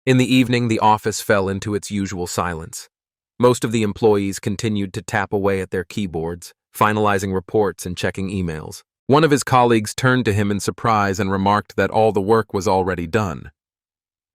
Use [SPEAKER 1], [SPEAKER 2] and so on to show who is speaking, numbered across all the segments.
[SPEAKER 1] In the evening, the office fell into its usual silence. Most of the employees continued to tap away at their keyboards, finalizing reports and checking emails. One of his colleagues turned to him in surprise and remarked that all the work was already done.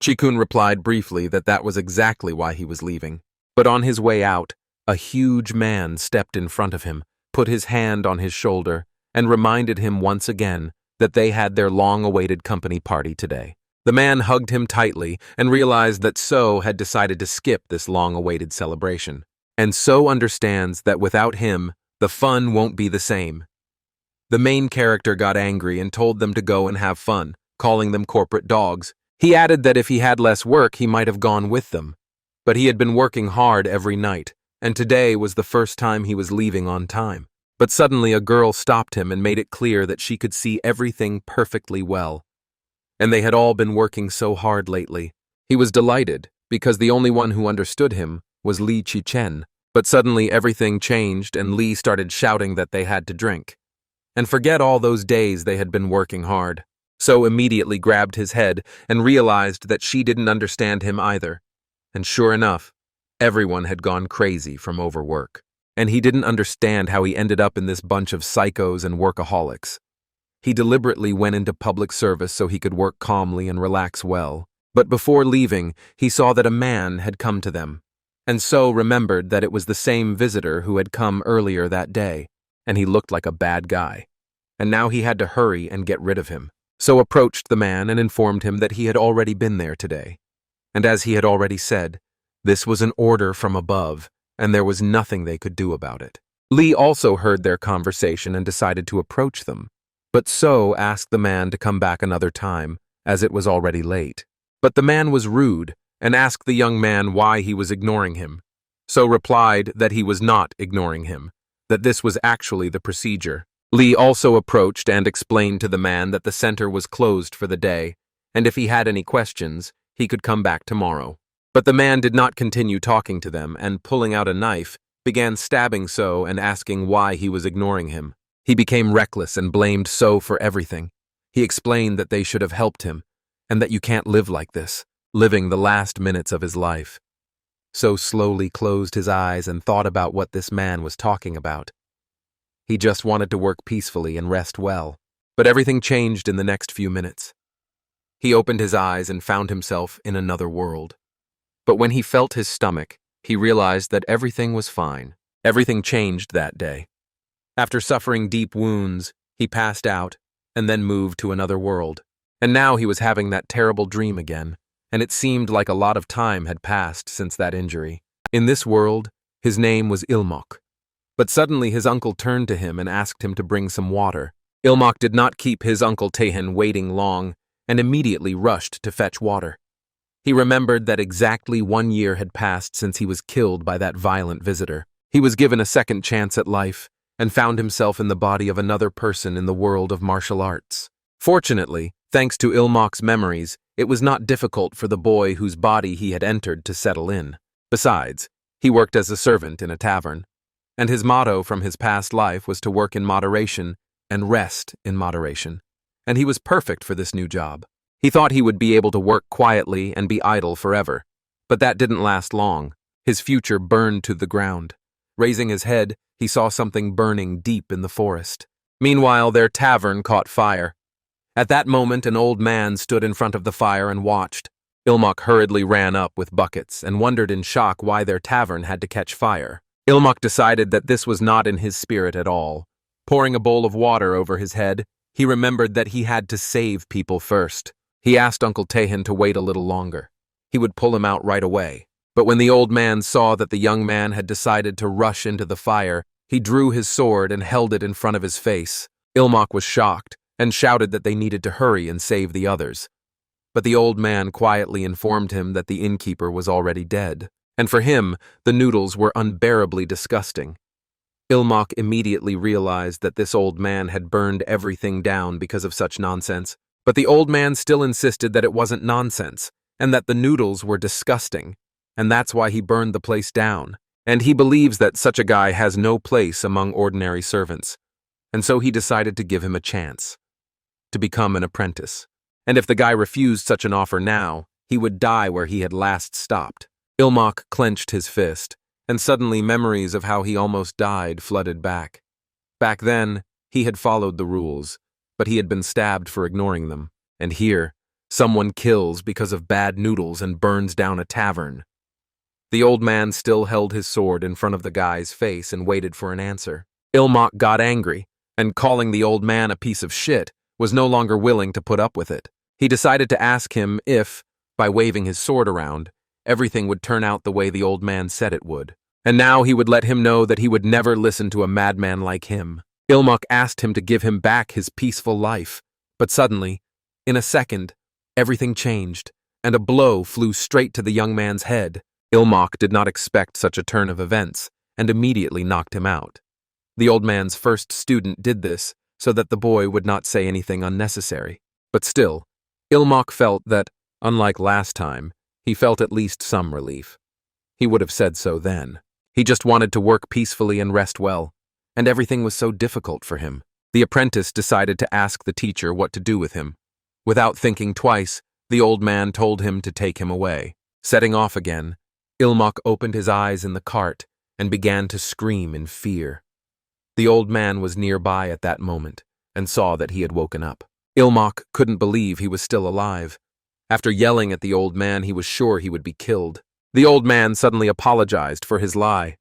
[SPEAKER 1] Chikun replied briefly that that was exactly why he was leaving. But on his way out, a huge man stepped in front of him, put his hand on his shoulder, and reminded him once again that they had their long-awaited company party today. The man hugged him tightly and realized that So had decided to skip this long-awaited celebration. And So understands that without him, the fun won't be the same. The main character got angry and told them to go and have fun, calling them corporate dogs. He added that if he had less work, he might have gone with them. But he had been working hard every night, and today was the first time he was leaving on time. But suddenly a girl stopped him and made it clear that she could see everything perfectly well. And they had all been working so hard lately. He was delighted, because the only one who understood him was Li Qichen. But suddenly everything changed and Li started shouting that they had to drink. And forget all those days they had been working hard. So immediately grabbed his head and realized that she didn't understand him either. And sure enough, everyone had gone crazy from overwork. And he didn't understand how he ended up in this bunch of psychos and workaholics. He deliberately went into public service so he could work calmly and relax well. But before leaving, he saw that a man had come to them. And So remembered that it was the same visitor who had come earlier that day, and he looked like a bad guy. And now he had to hurry and get rid of him. So approached the man and informed him that he had already been there today. And as he had already said, this was an order from above, and there was nothing they could do about it. Li also heard their conversation and decided to approach them. But So asked the man to come back another time, as it was already late. But the man was rude and asked the young man why he was ignoring him. So replied that he was not ignoring him, that this was actually the procedure. Li also approached and explained to the man that the center was closed for the day, and if he had any questions, he could come back tomorrow. But the man did not continue talking to them and, pulling out a knife, began stabbing So and asking why he was ignoring him. He became reckless and blamed So for everything. He explained that they should have helped him, and that you can't live like this, living the last minutes of his life. So slowly closed his eyes and thought about what this man was talking about. He just wanted to work peacefully and rest well. But everything changed in the next few minutes. He opened his eyes and found himself in another world. But when he felt his stomach, he realized that everything was fine. Everything changed that day. After suffering deep wounds, he passed out and then moved to another world. And now he was having that terrible dream again, and it seemed like a lot of time had passed since that injury. In this world, his name was Ilmok. But suddenly his uncle turned to him and asked him to bring some water. Ilmok did not keep his uncle Tahan waiting long and immediately rushed to fetch water. He remembered that exactly 1 year had passed since he was killed by that violent visitor. He was given a second chance at life and found himself in the body of another person in the world of martial arts. Fortunately, thanks to Ilmok's memories, it was not difficult for the boy whose body he had entered to settle in. Besides, he worked as a servant in a tavern, and his motto from his past life was to work in moderation and rest in moderation. And he was perfect for this new job. He thought he would be able to work quietly and be idle forever. But that didn't last long. His future burned to the ground. Raising his head, he saw something burning deep in the forest. Meanwhile, their tavern caught fire. At that moment, an old man stood in front of the fire and watched. Ilmok hurriedly ran up with buckets and wondered in shock why their tavern had to catch fire. Ilmok decided that this was not in his spirit at all. Pouring a bowl of water over his head, he remembered that he had to save people first. He asked Uncle Tahan to wait a little longer. He would pull him out right away. But when the old man saw that the young man had decided to rush into the fire, he drew his sword and held it in front of his face. Ilmok was shocked and shouted that they needed to hurry and save the others. But the old man quietly informed him that the innkeeper was already dead, and for him, the noodles were unbearably disgusting. Ilmok immediately realized that this old man had burned everything down because of such nonsense, but the old man still insisted that it wasn't nonsense, and that the noodles were disgusting, and that's why he burned the place down. And he believes that such a guy has no place among ordinary servants, and so he decided to give him a chance to become an apprentice. And if the guy refused such an offer now, he would die where he had last stopped. Ilmak clenched his fist, and suddenly memories of how he almost died flooded back. Back then, he had followed the rules, but he had been stabbed for ignoring them. And here, someone kills because of bad noodles and burns down a tavern. The old man still held his sword in front of the guy's face and waited for an answer. Ilmak got angry, and calling the old man a piece of shit, was no longer willing to put up with it. He decided to ask him if, by waving his sword around, everything would turn out the way the old man said it would. And now he would let him know that he would never listen to a madman like him. Ilmak asked him to give him back his peaceful life, but suddenly, in a second, everything changed, and a blow flew straight to the young man's head. Ilmak did not expect such a turn of events, and immediately knocked him out. The old man's first student did this so that the boy would not say anything unnecessary. But still, Ilmak felt that, unlike last time, he felt at least some relief. He would have said so then. He just wanted to work peacefully and rest well, and everything was so difficult for him. The apprentice decided to ask the teacher what to do with him. Without thinking twice, the old man told him to take him away. Setting off again, Ilmak opened his eyes in the cart and began to scream in fear. The old man was nearby at that moment and saw that he had woken up. Ilmak couldn't believe he was still alive. After yelling at the old man, he was sure he would be killed. The old man suddenly apologized for his lie,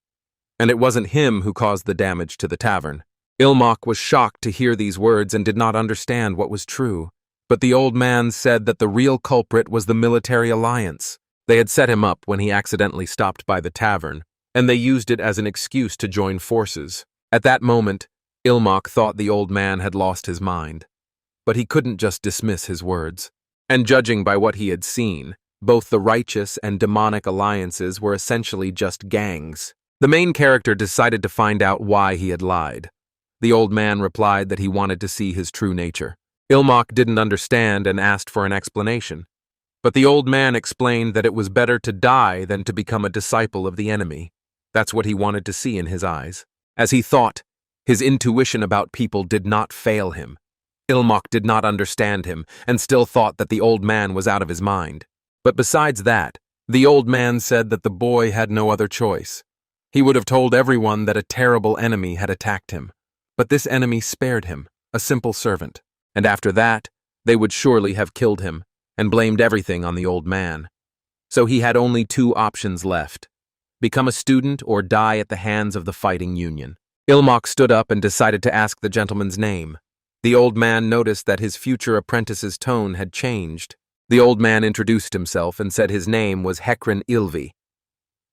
[SPEAKER 1] and it wasn't him who caused the damage to the tavern. Ilmak was shocked to hear these words and did not understand what was true. But the old man said that the real culprit was the military alliance. They had set him up when he accidentally stopped by the tavern, and they used it as an excuse to join forces. At that moment, Ilmak thought the old man had lost his mind. But he couldn't just dismiss his words. And judging by what he had seen, both the righteous and demonic alliances were essentially just gangs. The main character decided to find out why he had lied. The old man replied that he wanted to see his true nature. Ilmak didn't understand and asked for an explanation. But the old man explained that it was better to die than to become a disciple of the enemy. That's what he wanted to see in his eyes. As he thought, his intuition about people did not fail him. Ilmak did not understand him and still thought that the old man was out of his mind. But besides that, the old man said that the boy had no other choice. He would have told everyone that a terrible enemy had attacked him. But this enemy spared him, a simple servant. And after that, they would surely have killed him and blamed everything on the old man. So he had only two options left: become a student or die at the hands of the fighting union. Ilmak stood up and decided to ask the gentleman's name. The old man noticed that his future apprentice's tone had changed. The old man introduced himself and said his name was Hekran Ilvi.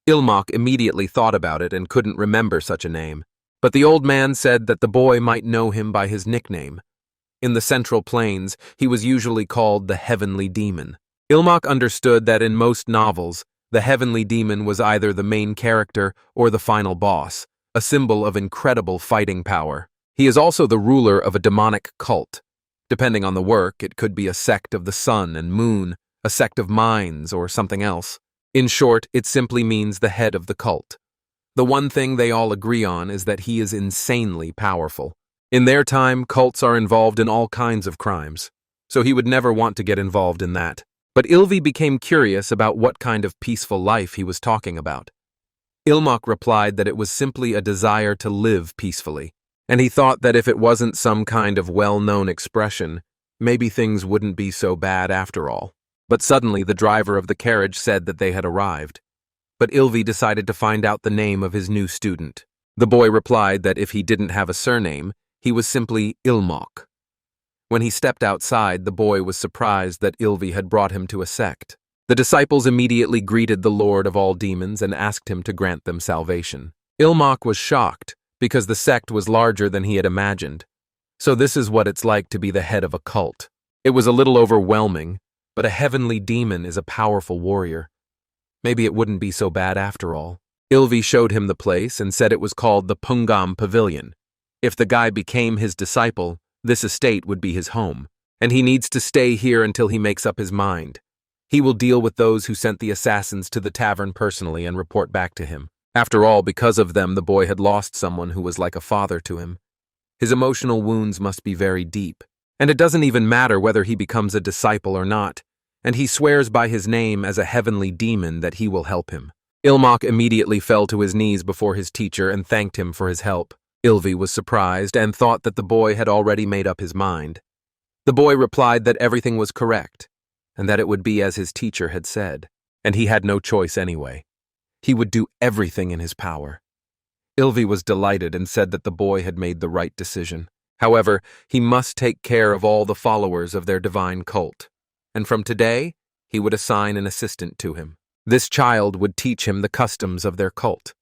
[SPEAKER 1] Ilmak immediately thought about it and couldn't remember such a name. But the old man said that the boy might know him by his nickname. In the Central Plains, he was usually called the Heavenly Demon. Ilmak understood that in most novels, the Heavenly Demon was either the main character or the final boss, a symbol of incredible fighting power. He is also the ruler of a demonic cult. Depending on the work, it could be a sect of the sun and moon, a sect of mines, or something else. In short, it simply means the head of the cult. The one thing they all agree on is that he is insanely powerful. In their time, cults are involved in all kinds of crimes, so he would never want to get involved in that. But Ilvi became curious about what kind of peaceful life he was talking about. Ilmak replied that it was simply a desire to live peacefully, and he thought that if it wasn't some kind of well-known expression, maybe things wouldn't be so bad after all. But suddenly the driver of the carriage said that they had arrived. But Ilvi decided to find out the name of his new student. The boy replied that if he didn't have a surname, he was simply Ilmak. When he stepped outside, the boy was surprised that Ilvi had brought him to a sect. The disciples immediately greeted the Lord of all demons and asked him to grant them salvation. Ilmak was shocked because the sect was larger than he had imagined. So this is what it's like to be the head of a cult. It was a little overwhelming, but a heavenly demon is a powerful warrior. Maybe it wouldn't be so bad after all. Ilvi showed him the place and said it was called the Pungam Pavilion. If the guy became his disciple, this estate would be his home, and he needs to stay here until he makes up his mind. He will deal with those who sent the assassins to the tavern personally and report back to him. After all, because of them, the boy had lost someone who was like a father to him. His emotional wounds must be very deep, and it doesn't even matter whether he becomes a disciple or not. and he swears by his name as a heavenly demon that he will help him. Ilmak immediately fell to his knees before his teacher and thanked him for his help. Ilvi was surprised and thought that the boy had already made up his mind. The boy replied that everything was correct, and that it would be as his teacher had said, and he had no choice anyway. He would do everything in his power. Ilvi was delighted and said that the boy had made the right decision. However, he must take care of all the followers of their divine cult, and from today, he would assign an assistant to him. This child would teach him the customs of their cult.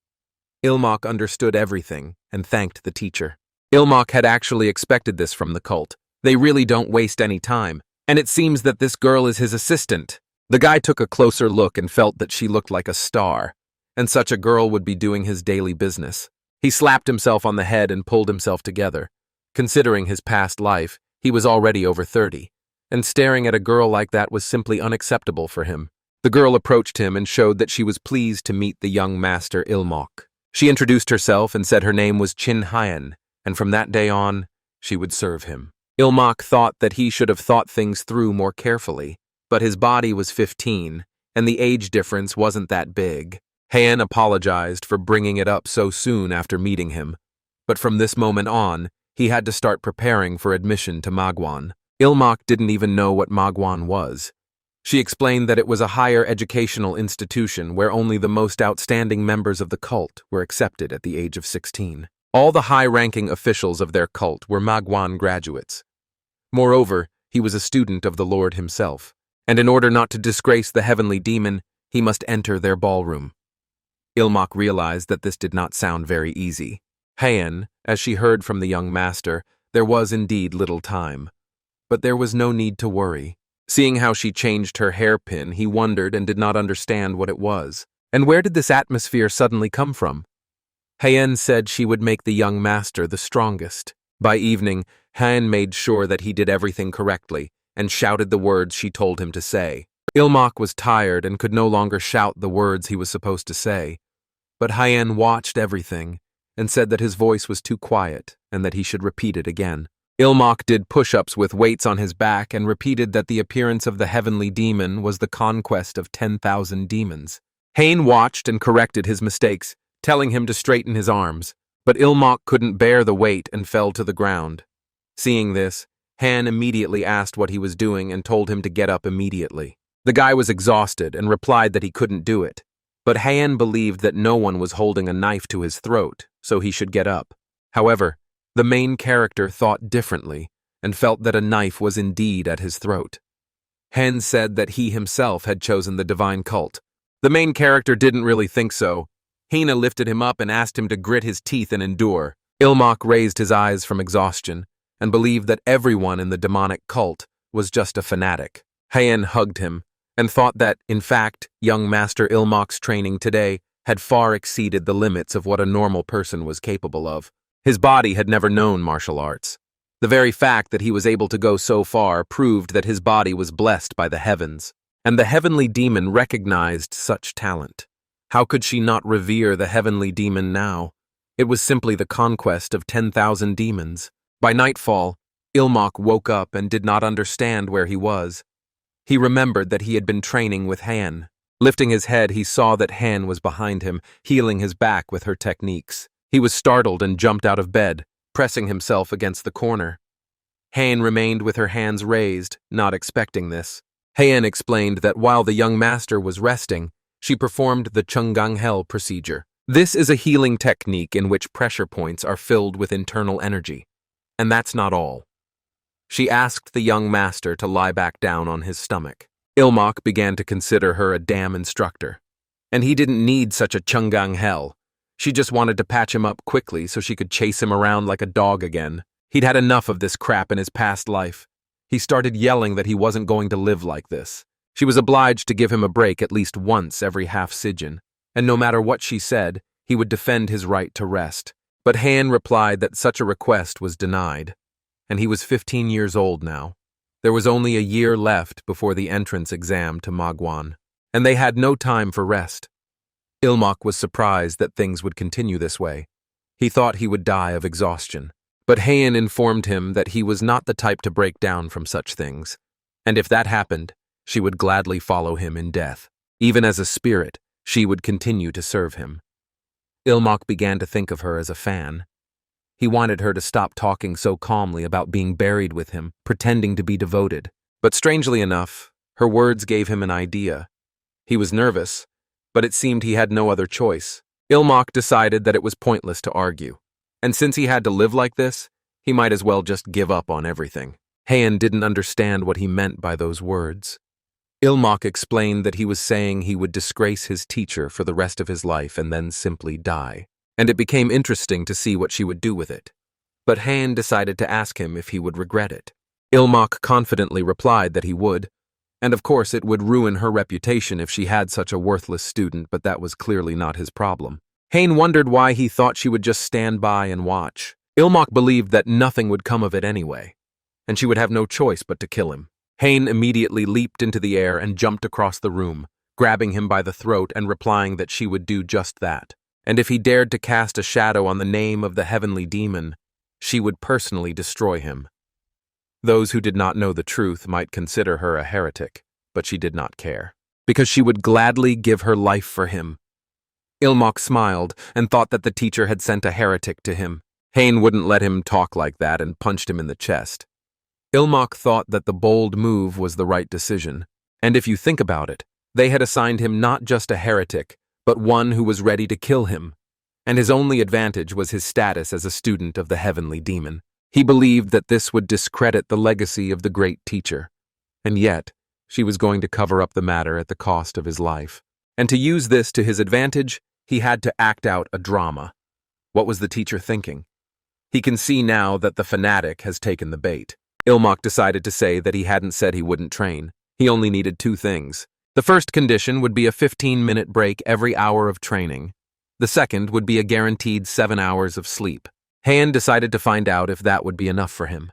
[SPEAKER 1] Ilmak understood everything and thanked the teacher. Ilmak had actually expected this from the cult. They really don't waste any time, and it seems that this girl is his assistant. The guy took a closer look and felt that she looked like a star, and such a girl would be doing his daily business. He slapped himself on the head and pulled himself together. Considering his past life, he was already over 30, and staring at a girl like that was simply unacceptable for him. The girl approached him and showed that she was pleased to meet the young master Ilmak. She introduced herself and said her name was Chin Hyen, and from that day on, she would serve him. Ilmak thought that he should have thought things through more carefully, but his body was 15, and the age difference wasn't that big. Hyen apologized for bringing it up so soon after meeting him, but from this moment on, he had to start preparing for admission to Magwan. Ilmak didn't even know what Magwan was. She explained that it was a higher educational institution where only the most outstanding members of the cult were accepted at the age of 16. All the high-ranking officials of their cult were Magwan graduates. Moreover, he was a student of the Lord himself, and in order not to disgrace the heavenly demon, he must enter their ballroom. Ilmak realized that this did not sound very easy. Hyen, as she heard from the young master, there was indeed little time. But there was no need to worry. Seeing how she changed her hairpin, he wondered and did not understand what it was. And where did this atmosphere suddenly come from? Hyen said she would make the young master the strongest. By evening, Hyen made sure that he did everything correctly and shouted the words she told him to say. Ilmak was tired and could no longer shout the words he was supposed to say. But Hyen watched everything and said that his voice was too quiet and that he should repeat it again. Ilmak did push-ups with weights on his back and repeated that the appearance of the heavenly demon was the conquest of 10,000 demons. Hyen watched and corrected his mistakes, telling him to straighten his arms, but Ilmak couldn't bear the weight and fell to the ground. Seeing this, Hyen immediately asked what he was doing and told him to get up immediately. The guy was exhausted and replied that he couldn't do it, but Hyen believed that no one was holding a knife to his throat, so he should get up. However, the main character thought differently and felt that a knife was indeed at his throat. Hyen said that he himself had chosen the divine cult. The main character didn't really think so. Hina lifted him up and asked him to grit his teeth and endure. Ilmak raised his eyes from exhaustion and believed that everyone in the demonic cult was just a fanatic. Hyen hugged him and thought that, in fact, young Master Ilmak's training today had far exceeded the limits of what a normal person was capable of. His body had never known martial arts. The very fact that he was able to go so far proved that his body was blessed by the heavens, and the heavenly demon recognized such talent. How could she not revere the heavenly demon now? It was simply the conquest of 10,000 demons. By nightfall, Ilmak woke up and did not understand where he was. He remembered that he had been training with Hyen. Lifting his head, he saw that Hyen was behind him, healing his back with her techniques. He was startled and jumped out of bed, pressing himself against the corner. Hyen remained with her hands raised, not expecting this. Hyen explained that while the young master was resting, she performed the Chungang-hel procedure. This is a healing technique in which pressure points are filled with internal energy. And that's not all. She asked the young master to lie back down on his stomach. Ilmak began to consider her a damn instructor. And he didn't need such a Chungang-hel. She just wanted to patch him up quickly so she could chase him around like a dog again. He'd had enough of this crap in his past life. He started yelling that he wasn't going to live like this. She was obliged to give him a break at least once every half sijin, and no matter what she said, he would defend his right to rest. But Hyen replied that such a request was denied, and he was 15 years old now. There was only a year left before the entrance exam to Magwan, and they had no time for rest. Ilmak was surprised that things would continue this way. He thought he would die of exhaustion, but Hyen informed him that he was not the type to break down from such things, and if that happened, she would gladly follow him in death. Even as a spirit, she would continue to serve him. Ilmok began to think of her as a fan. He wanted her to stop talking so calmly about being buried with him, pretending to be devoted. But strangely enough, her words gave him an idea. He was nervous, but it seemed he had no other choice. Ilmok decided that it was pointless to argue. And since he had to live like this, he might as well just give up on everything. Hayan didn't understand what he meant by those words. Ilmok explained that he was saying he would disgrace his teacher for the rest of his life and then simply die. And it became interesting to see what she would do with it. But Hayan decided to ask him if he would regret it. Ilmok confidently replied that he would, and of course it would ruin her reputation if she had such a worthless student, but that was clearly not his problem. Hayan wondered why he thought she would just stand by and watch. Ilmok believed that nothing would come of it anyway, and she would have no choice but to kill him. Hayan immediately leaped into the air and jumped across the room, grabbing him by the throat and replying that she would do just that. And if he dared to cast a shadow on the name of the heavenly demon, she would personally destroy him. Those who did not know the truth might consider her a heretic, but she did not care, because she would gladly give her life for him. Ilmok smiled and thought that the teacher had sent a heretic to him. Hayan wouldn't let him talk like that and punched him in the chest. Ilmok thought that the bold move was the right decision, and if you think about it, they had assigned him not just a heretic, but one who was ready to kill him, and his only advantage was his status as a student of the heavenly demon. He believed that this would discredit the legacy of the great teacher, and yet she was going to cover up the matter at the cost of his life. And to use this to his advantage, he had to act out a drama. What was the teacher thinking? He can see now that the fanatic has taken the bait. Ilmok decided to say that he hadn't said he wouldn't train. He only needed two things. The first condition would be a 15-minute break every hour of training. The second would be a guaranteed 7 hours of sleep. Hayan decided to find out if that would be enough for him.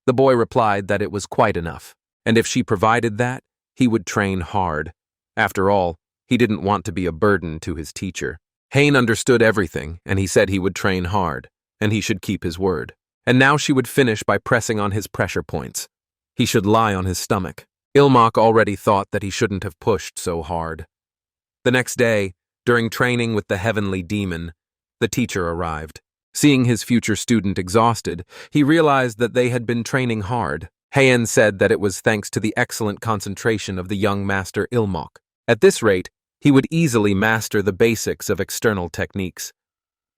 [SPEAKER 1] The boy replied that it was quite enough, and if she provided that, he would train hard. After all, he didn't want to be a burden to his teacher. Hayan understood everything, and he said he would train hard, and he should keep his word. And now she would finish by pressing on his pressure points. He should lie on his stomach. Ilmok already thought that he shouldn't have pushed so hard. The next day, during training with the heavenly demon, the teacher arrived. Seeing his future student exhausted, he realized that they had been training hard. Hayan said that it was thanks to the excellent concentration of the young master Ilmok. At this rate, he would easily master the basics of external techniques.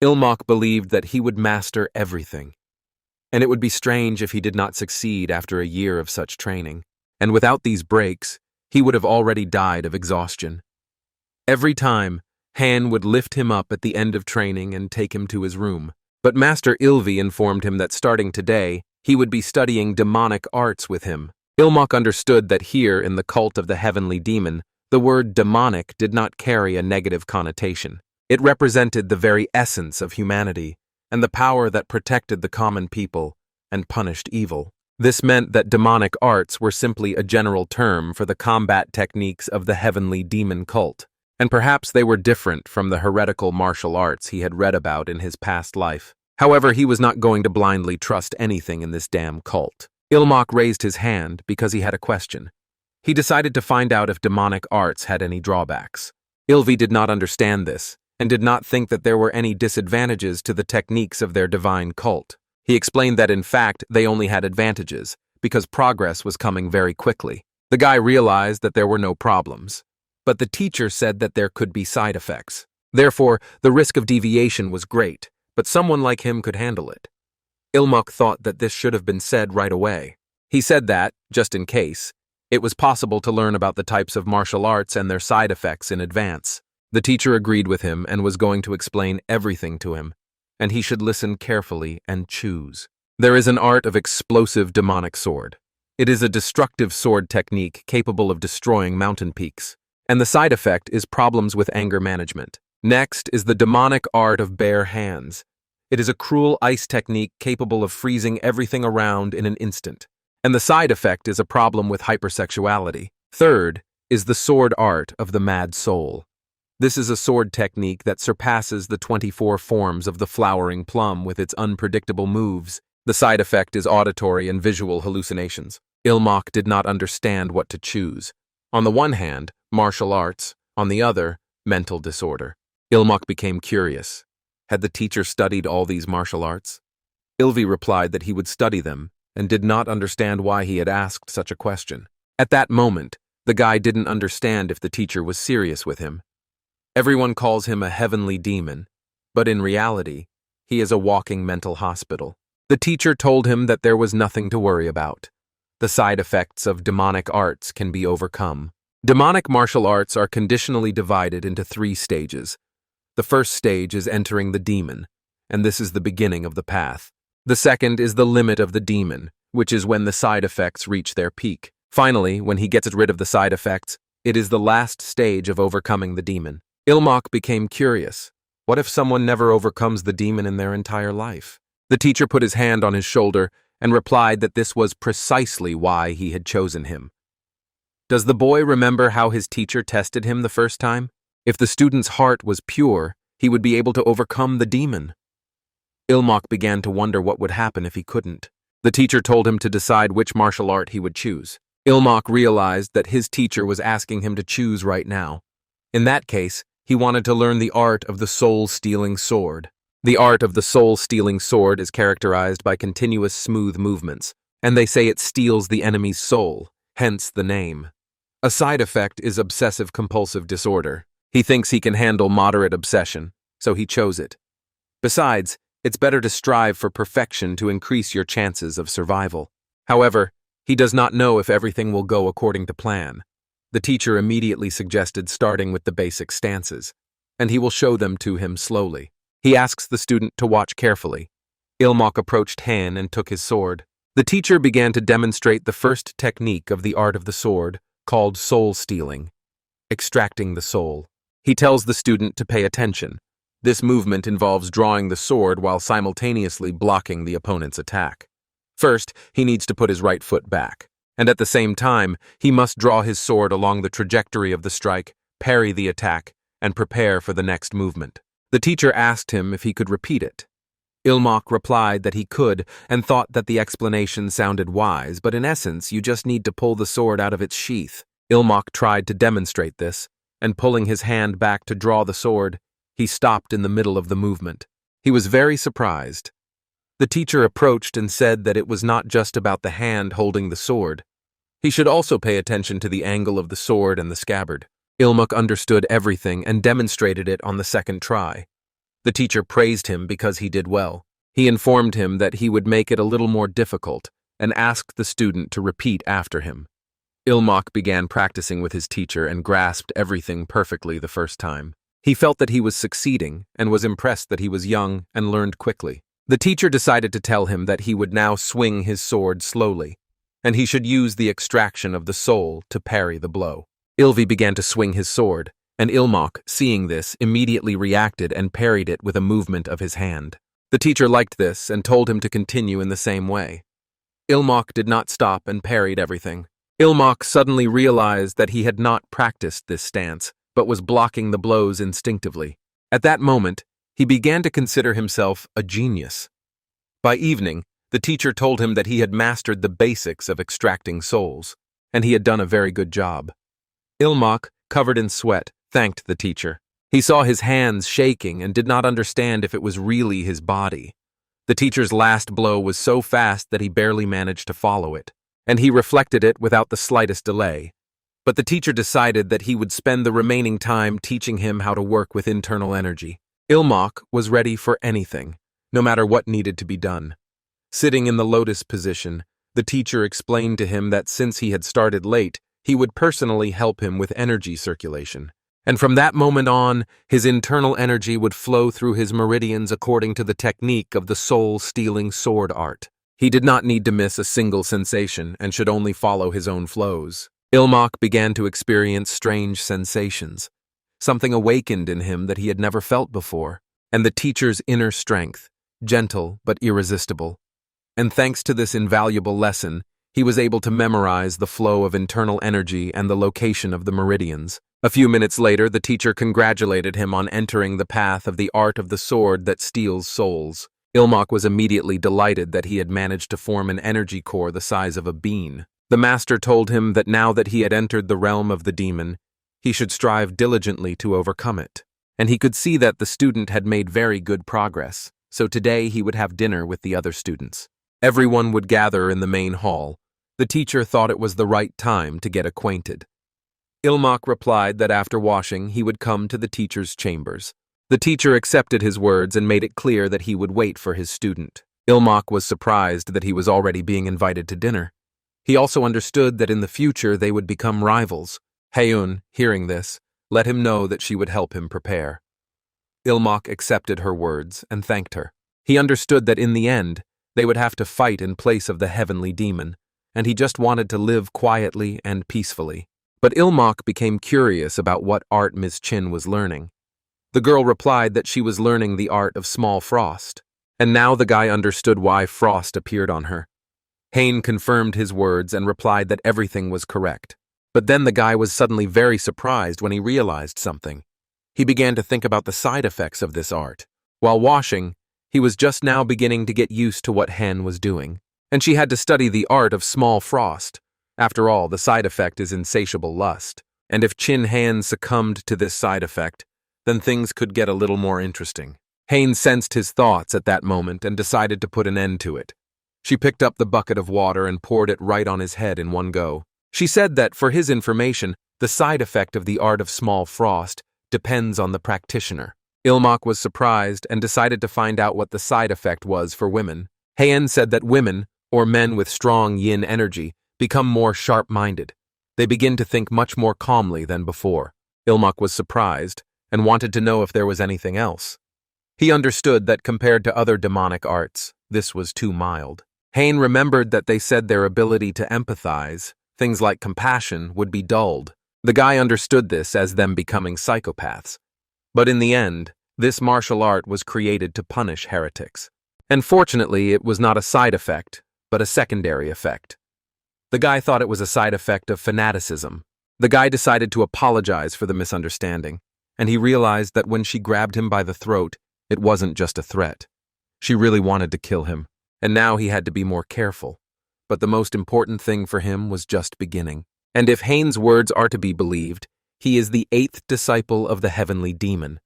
[SPEAKER 1] Ilmok believed that he would master everything. And it would be strange if he did not succeed after a year of such training. And without these breaks, he would have already died of exhaustion. Every time, Han would lift him up at the end of training and take him to his room. But Master Ilvi informed him that starting today, he would be studying demonic arts with him. Ilmok understood that here in the cult of the heavenly demon, the word demonic did not carry a negative connotation. It represented the very essence of humanity and the power that protected the common people and punished evil. This meant that demonic arts were simply a general term for the combat techniques of the heavenly demon cult. And perhaps they were different from the heretical martial arts he had read about in his past life. However, he was not going to blindly trust anything in this damn cult. Ilmok raised his hand because he had a question. He decided to find out if demonic arts had any drawbacks. Ilvi did not understand this, and did not think that there were any disadvantages to the techniques of their divine cult. He explained that in fact they only had advantages, because progress was coming very quickly. The guy realized that there were no problems. But the teacher said that there could be side effects. Therefore, the risk of deviation was great, but someone like him could handle it. Ilmok thought that this should have been said right away. He said that, just in case, it was possible to learn about the types of martial arts and their side effects in advance. The teacher agreed with him and was going to explain everything to him, and he should listen carefully and choose. There is an art of explosive demonic sword. It is a destructive sword technique capable of destroying mountain peaks. And the side effect is problems with anger management. Next is the demonic art of bare hands. It is a cruel ice technique capable of freezing everything around in an instant. And the side effect is a problem with hypersexuality. Third is the sword art of the mad soul. This is a sword technique that surpasses the 24 forms of the flowering plum with its unpredictable moves. The side effect is auditory and visual hallucinations. Ilmok did not understand what to choose. On the one hand, martial arts, on the other, mental disorder. Ilmak became curious. Had the teacher studied all these martial arts? Ilvi replied that he would study them and did not understand why he had asked such a question. At that moment, the guy didn't understand if the teacher was serious with him. Everyone calls him a heavenly demon, but in reality, he is a walking mental hospital. The teacher told him that there was nothing to worry about. The side effects of demonic arts can be overcome. Demonic martial arts are conditionally divided into 3 stages. The first stage is entering the demon, and this is the beginning of the path. The second is the limit of the demon, which is when the side effects reach their peak. Finally, when he gets rid of the side effects, it is the last stage of overcoming the demon. Ilmak became curious. What if someone never overcomes the demon in their entire life? The teacher put his hand on his shoulder and replied that this was precisely why he had chosen him. Does the boy remember how his teacher tested him the first time? If the student's heart was pure, he would be able to overcome the demon. Ilmak began to wonder what would happen if he couldn't. The teacher told him to decide which martial art he would choose. Ilmak realized that his teacher was asking him to choose right now. In that case, he wanted to learn the art of the soul-stealing sword. The art of the soul-stealing sword is characterized by continuous smooth movements, and they say it steals the enemy's soul, hence the name. A side effect is obsessive-compulsive disorder. He thinks he can handle moderate obsession, so he chose it. Besides, it's better to strive for perfection to increase your chances of survival. However, he does not know if everything will go according to plan. The teacher immediately suggested starting with the basic stances, and he will show them to him slowly. He asks the student to watch carefully. Ilmak approached Han and took his sword. The teacher began to demonstrate the first technique of the art of the sword, called soul stealing, extracting the soul. He tells the student to pay attention. This movement involves drawing the sword while simultaneously blocking the opponent's attack. First, he needs to put his right foot back, and at the same time, he must draw his sword along the trajectory of the strike, parry the attack, and prepare for the next movement. The teacher asked him if he could repeat it. Ilmak replied that he could and thought that the explanation sounded wise, but in essence, you just need to pull the sword out of its sheath. Ilmak tried to demonstrate this, and pulling his hand back to draw the sword, he stopped in the middle of the movement. He was very surprised. The teacher approached and said that it was not just about the hand holding the sword. He should also pay attention to the angle of the sword and the scabbard. Ilmak understood everything and demonstrated it on the second try. The teacher praised him because he did well. He informed him that he would make it a little more difficult and asked the student to repeat after him. Ilmak began practicing with his teacher and grasped everything perfectly the first time. He felt that he was succeeding and was impressed that he was young and learned quickly. The teacher decided to tell him that he would now swing his sword slowly, and he should use the extraction of the soul to parry the blow. Ilvi began to swing his sword, and Ilmak, seeing this, immediately reacted and parried it with a movement of his hand. The teacher liked this and told him to continue in the same way. Ilmak did not stop and parried everything. Ilmak suddenly realized that he had not practiced this stance, but was blocking the blows instinctively. At that moment, he began to consider himself a genius. By evening, the teacher told him that he had mastered the basics of extracting souls, and he had done a very good job. Ilmak, covered in sweat, thanked the teacher. He saw his hands shaking and did not understand if it was really his body. The teacher's last blow was so fast that he barely managed to follow it, and he reflected it without the slightest delay. But the teacher decided that he would spend the remaining time teaching him how to work with internal energy. Ilmak was ready for anything, no matter what needed to be done. Sitting in the lotus position, the teacher explained to him that since he had started late, he would personally help him with energy circulation. And from that moment on, his internal energy would flow through his meridians according to the technique of the soul-stealing sword art. He did not need to miss a single sensation and should only follow his own flows. Ilmak began to experience strange sensations. Something awakened in him that he had never felt before, and the teacher's inner strength, gentle but irresistible. And thanks to this invaluable lesson, he was able to memorize the flow of internal energy and the location of the meridians. A few minutes later, the teacher congratulated him on entering the path of the art of the sword that steals souls. Ilmak was immediately delighted that he had managed to form an energy core the size of a bean. The master told him that now that he had entered the realm of the demon, he should strive diligently to overcome it. And he could see that the student had made very good progress, so today he would have dinner with the other students. Everyone would gather in the main hall. The teacher thought it was the right time to get acquainted. Ilmak replied that after washing he would come to the teacher's chambers. The teacher accepted his words and made it clear that he would wait for his student. Ilmak was surprised that he was already being invited to dinner. He also understood that in the future they would become rivals. Heun, hearing this, let him know that she would help him prepare. Ilmak accepted her words and thanked her. He understood that in the end, they would have to fight in place of the heavenly demon, and he just wanted to live quietly and peacefully. But Ilmak became curious about what art Ms. Chin was learning. The girl replied that she was learning the art of small frost, and now the guy understood why frost appeared on her. Hain confirmed his words and replied that everything was correct. But then the guy was suddenly very surprised when he realized something. He began to think about the side effects of this art. While washing, he was just now beginning to get used to what Hen was doing, and she had to study the art of small frost. After all, the side effect is insatiable lust, and if Chin Han succumbed to this side effect, then things could get a little more interesting. Hain sensed his thoughts at that moment and decided to put an end to it. She picked up the bucket of water and poured it right on his head in one go. She said that, for his information, the side effect of the art of small frost depends on the practitioner. Ilmak was surprised and decided to find out what the side effect was for women. Haen said that women, or men with strong yin energy, become more sharp-minded. They begin to think much more calmly than before. Ilmak was surprised and wanted to know if there was anything else. He understood that compared to other demonic arts, this was too mild. Hain remembered that they said their ability to empathize, things like compassion, would be dulled. The guy understood this as them becoming psychopaths. But in the end, this martial art was created to punish heretics. And fortunately, it was not a side effect, but a secondary effect. The guy thought it was a side effect of fanaticism. The guy decided to apologize for the misunderstanding, and he realized that when she grabbed him by the throat, it wasn't just a threat. She really wanted to kill him, and now he had to be more careful. But the most important thing for him was just beginning. And if Hain's words are to be believed, he is the 8th disciple of the heavenly demon.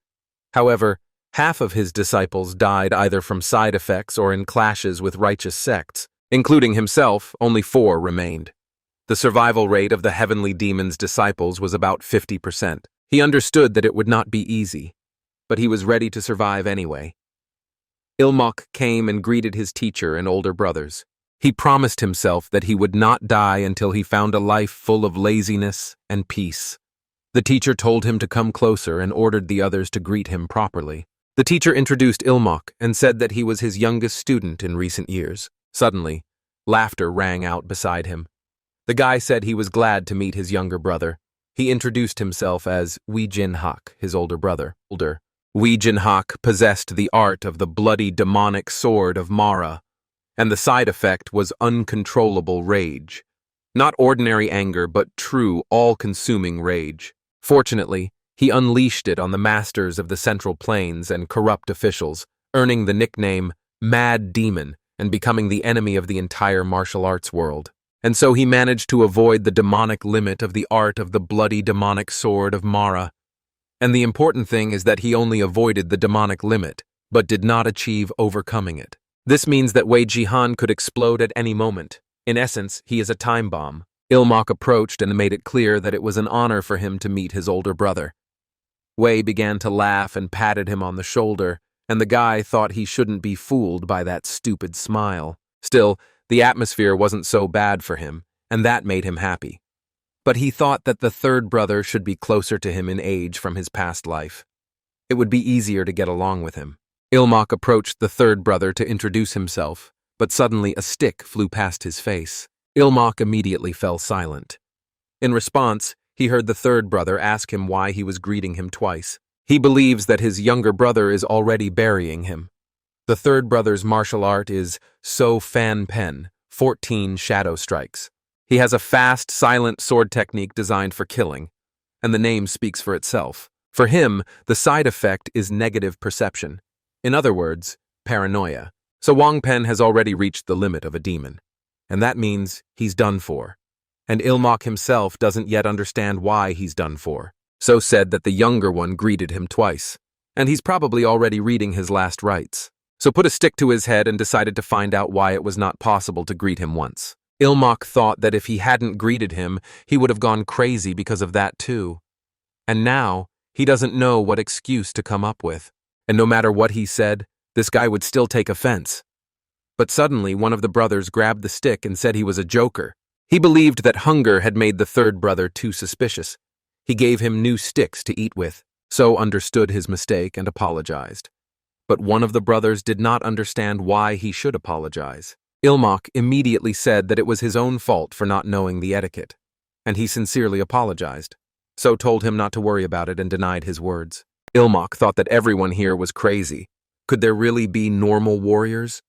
[SPEAKER 1] However, half of his disciples died either from side effects or in clashes with righteous sects. Including himself, only 4 remained. The survival rate of the heavenly demon's disciples was about 50%. He understood that it would not be easy, but he was ready to survive anyway. Ilmak came and greeted his teacher and older brothers. He promised himself that he would not die until he found a life full of laziness and peace. The teacher told him to come closer and ordered the others to greet him properly. The teacher introduced Ilmak and said that he was his youngest student in recent years. Suddenly, laughter rang out beside him. The guy said he was glad to meet his younger brother. He introduced himself as Wee Jin Hak, his older brother. Wee Jin Hak possessed the art of the bloody demonic sword of Mara, and the side effect was uncontrollable rage. Not ordinary anger, but true, all-consuming rage. Fortunately, he unleashed it on the masters of the Central Plains and corrupt officials, earning the nickname Mad Demon and becoming the enemy of the entire martial arts world. And so he managed to avoid the demonic limit of the art of the bloody demonic sword of Mara. And the important thing is that he only avoided the demonic limit, but did not achieve overcoming it. This means that Wei Jihan could explode at any moment. In essence, he is a time bomb. Ilmak approached and made it clear that it was an honor for him to meet his older brother. Wei began to laugh and patted him on the shoulder, and the guy thought he shouldn't be fooled by that stupid smile. Still, the atmosphere wasn't so bad for him, and that made him happy. But he thought that the third brother should be closer to him in age from his past life. It would be easier to get along with him. Ilmak approached the third brother to introduce himself, but suddenly a stick flew past his face. Ilmak immediately fell silent. In response, he heard the third brother ask him why he was greeting him twice. He believes that his younger brother is already burying him. The third brother's martial art is So Fan Pen, 14 shadow strikes. He has a fast, silent sword technique designed for killing, and the name speaks for itself. For him, the side effect is negative perception. In other words, paranoia. So Wang Pen has already reached the limit of a demon, and that means he's done for. and Ilmok himself doesn't yet understand why he's done for. So said that the younger one greeted him twice, and he's probably already reading his last rites. So put a stick to his head and decided to find out why it was not possible to greet him once. Ilmok thought that if he hadn't greeted him, he would have gone crazy because of that too. And now, he doesn't know what excuse to come up with. And no matter what he said, this guy would still take offense. But suddenly, one of the brothers grabbed the stick and said he was a joker. He believed that hunger had made the third brother too suspicious. He gave him new sticks to eat with, so understood his mistake and apologized. But one of the brothers did not understand why he should apologize. Ilmok immediately said that it was his own fault for not knowing the etiquette, and he sincerely apologized, so told him not to worry about it and denied his words. Ilmok thought that everyone here was crazy. Could there really be normal warriors?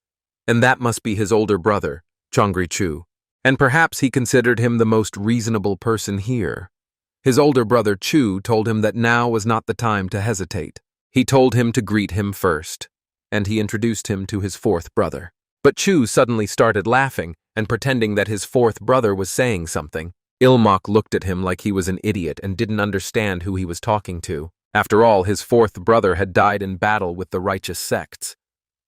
[SPEAKER 1] And that must be his older brother, Chongri-chu, and perhaps he considered him the most reasonable person here. His older brother Chu told him that now was not the time to hesitate. He told him to greet him first, and he introduced him to his fourth brother. But Chu suddenly started laughing and pretending that his fourth brother was saying something. Ilmok looked at him like he was an idiot and didn't understand who he was talking to. After all, his fourth brother had died in battle with the righteous sects.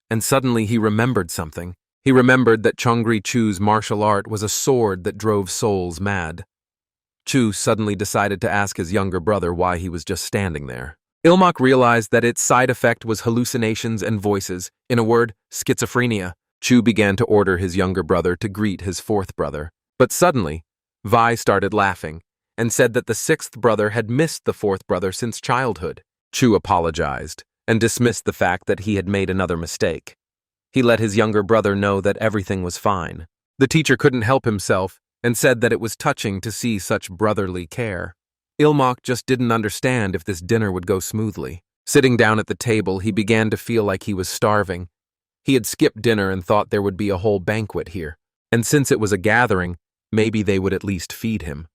[SPEAKER 1] And suddenly he remembered something. He remembered that Chongri-chu's martial art was a sword that drove souls mad. Chu suddenly decided to ask his younger brother why he was just standing there. Ilmok realized that its side effect was hallucinations and voices, in a word, schizophrenia. Chu began to order his younger brother to greet his fourth brother. But suddenly, Vi started laughing and said that the sixth brother had missed the fourth brother since childhood. Chu apologized and dismissed the fact that he had made another mistake. He let his younger brother know that everything was fine. The teacher couldn't help himself and said that it was touching to see such brotherly care. Ilmok just didn't understand if this dinner would go smoothly. Sitting down at the table, he began to feel like he was starving. He had skipped dinner and thought there would be a whole banquet here, and since it was a gathering, maybe they would at least feed him.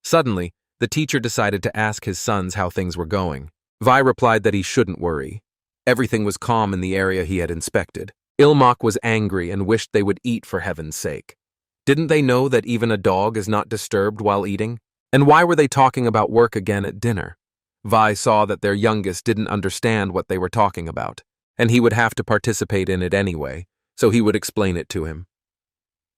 [SPEAKER 1] Suddenly, the teacher decided to ask his sons how things were going. Vi replied that he shouldn't worry. Everything was calm in the area he had inspected. Ilmok was angry and wished they would eat for heaven's sake. Didn't they know that even a dog is not disturbed while eating? And why were they talking about work again at dinner? Vi saw that their youngest didn't understand what they were talking about, and he would have to participate in it anyway, so he would explain it to him.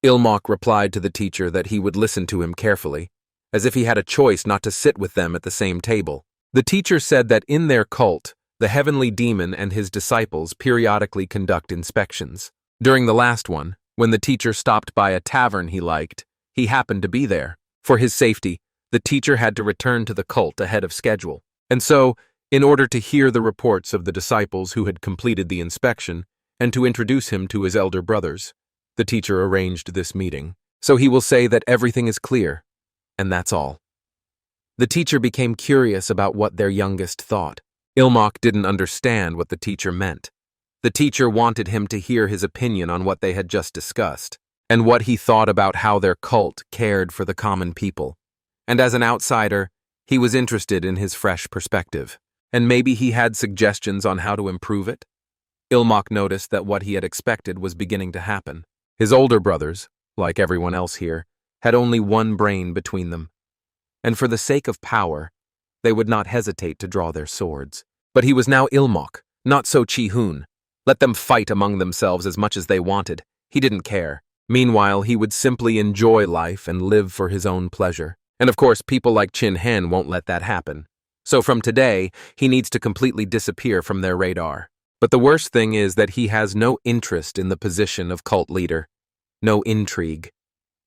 [SPEAKER 1] Ilmok replied to the teacher that he would listen to him carefully, as if he had a choice not to sit with them at the same table. The teacher said that in their cult, the heavenly demon and his disciples periodically conduct inspections. During the last one, when the teacher stopped by a tavern he liked, he happened to be there. For his safety, the teacher had to return to the cult ahead of schedule. And so, in order to hear the reports of the disciples who had completed the inspection and to introduce him to his elder brothers, the teacher arranged this meeting. So he will say that everything is clear, and that's all. The teacher became curious about what their youngest thought. Ilmok didn't understand what the teacher meant. The teacher wanted him to hear his opinion on what they had just discussed, and what he thought about how their cult cared for the common people. And as an outsider, he was interested in his fresh perspective, and maybe he had suggestions on how to improve it. Ilmok noticed that what he had expected was beginning to happen. His older brothers, like everyone else here, had only one brain between them, and for the sake of power, they would not hesitate to draw their swords. But he was now Ilmok, not so Chi-hoon. Let them fight among themselves as much as they wanted. He didn't care. Meanwhile, he would simply enjoy life and live for his own pleasure. And of course, people like Chin Hen won't let that happen. So from today, he needs to completely disappear from their radar. But the worst thing is that he has no interest in the position of cult leader. No intrigue.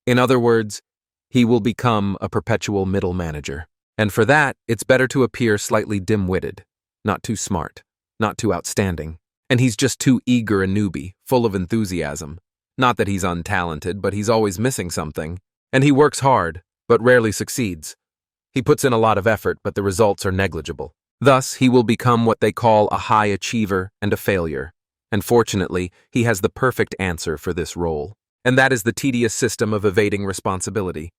[SPEAKER 1] In other words, he will become a perpetual middle manager. And for that, it's better to appear slightly dim-witted, not too smart, not too outstanding. And he's just too eager a newbie, full of enthusiasm. Not that he's untalented, but he's always missing something. And he works hard, but rarely succeeds. He puts in a lot of effort, but the results are negligible. Thus, he will become what they call a high achiever and a failure. And fortunately, he has the perfect answer for this role. And that is the tedious system of evading responsibility.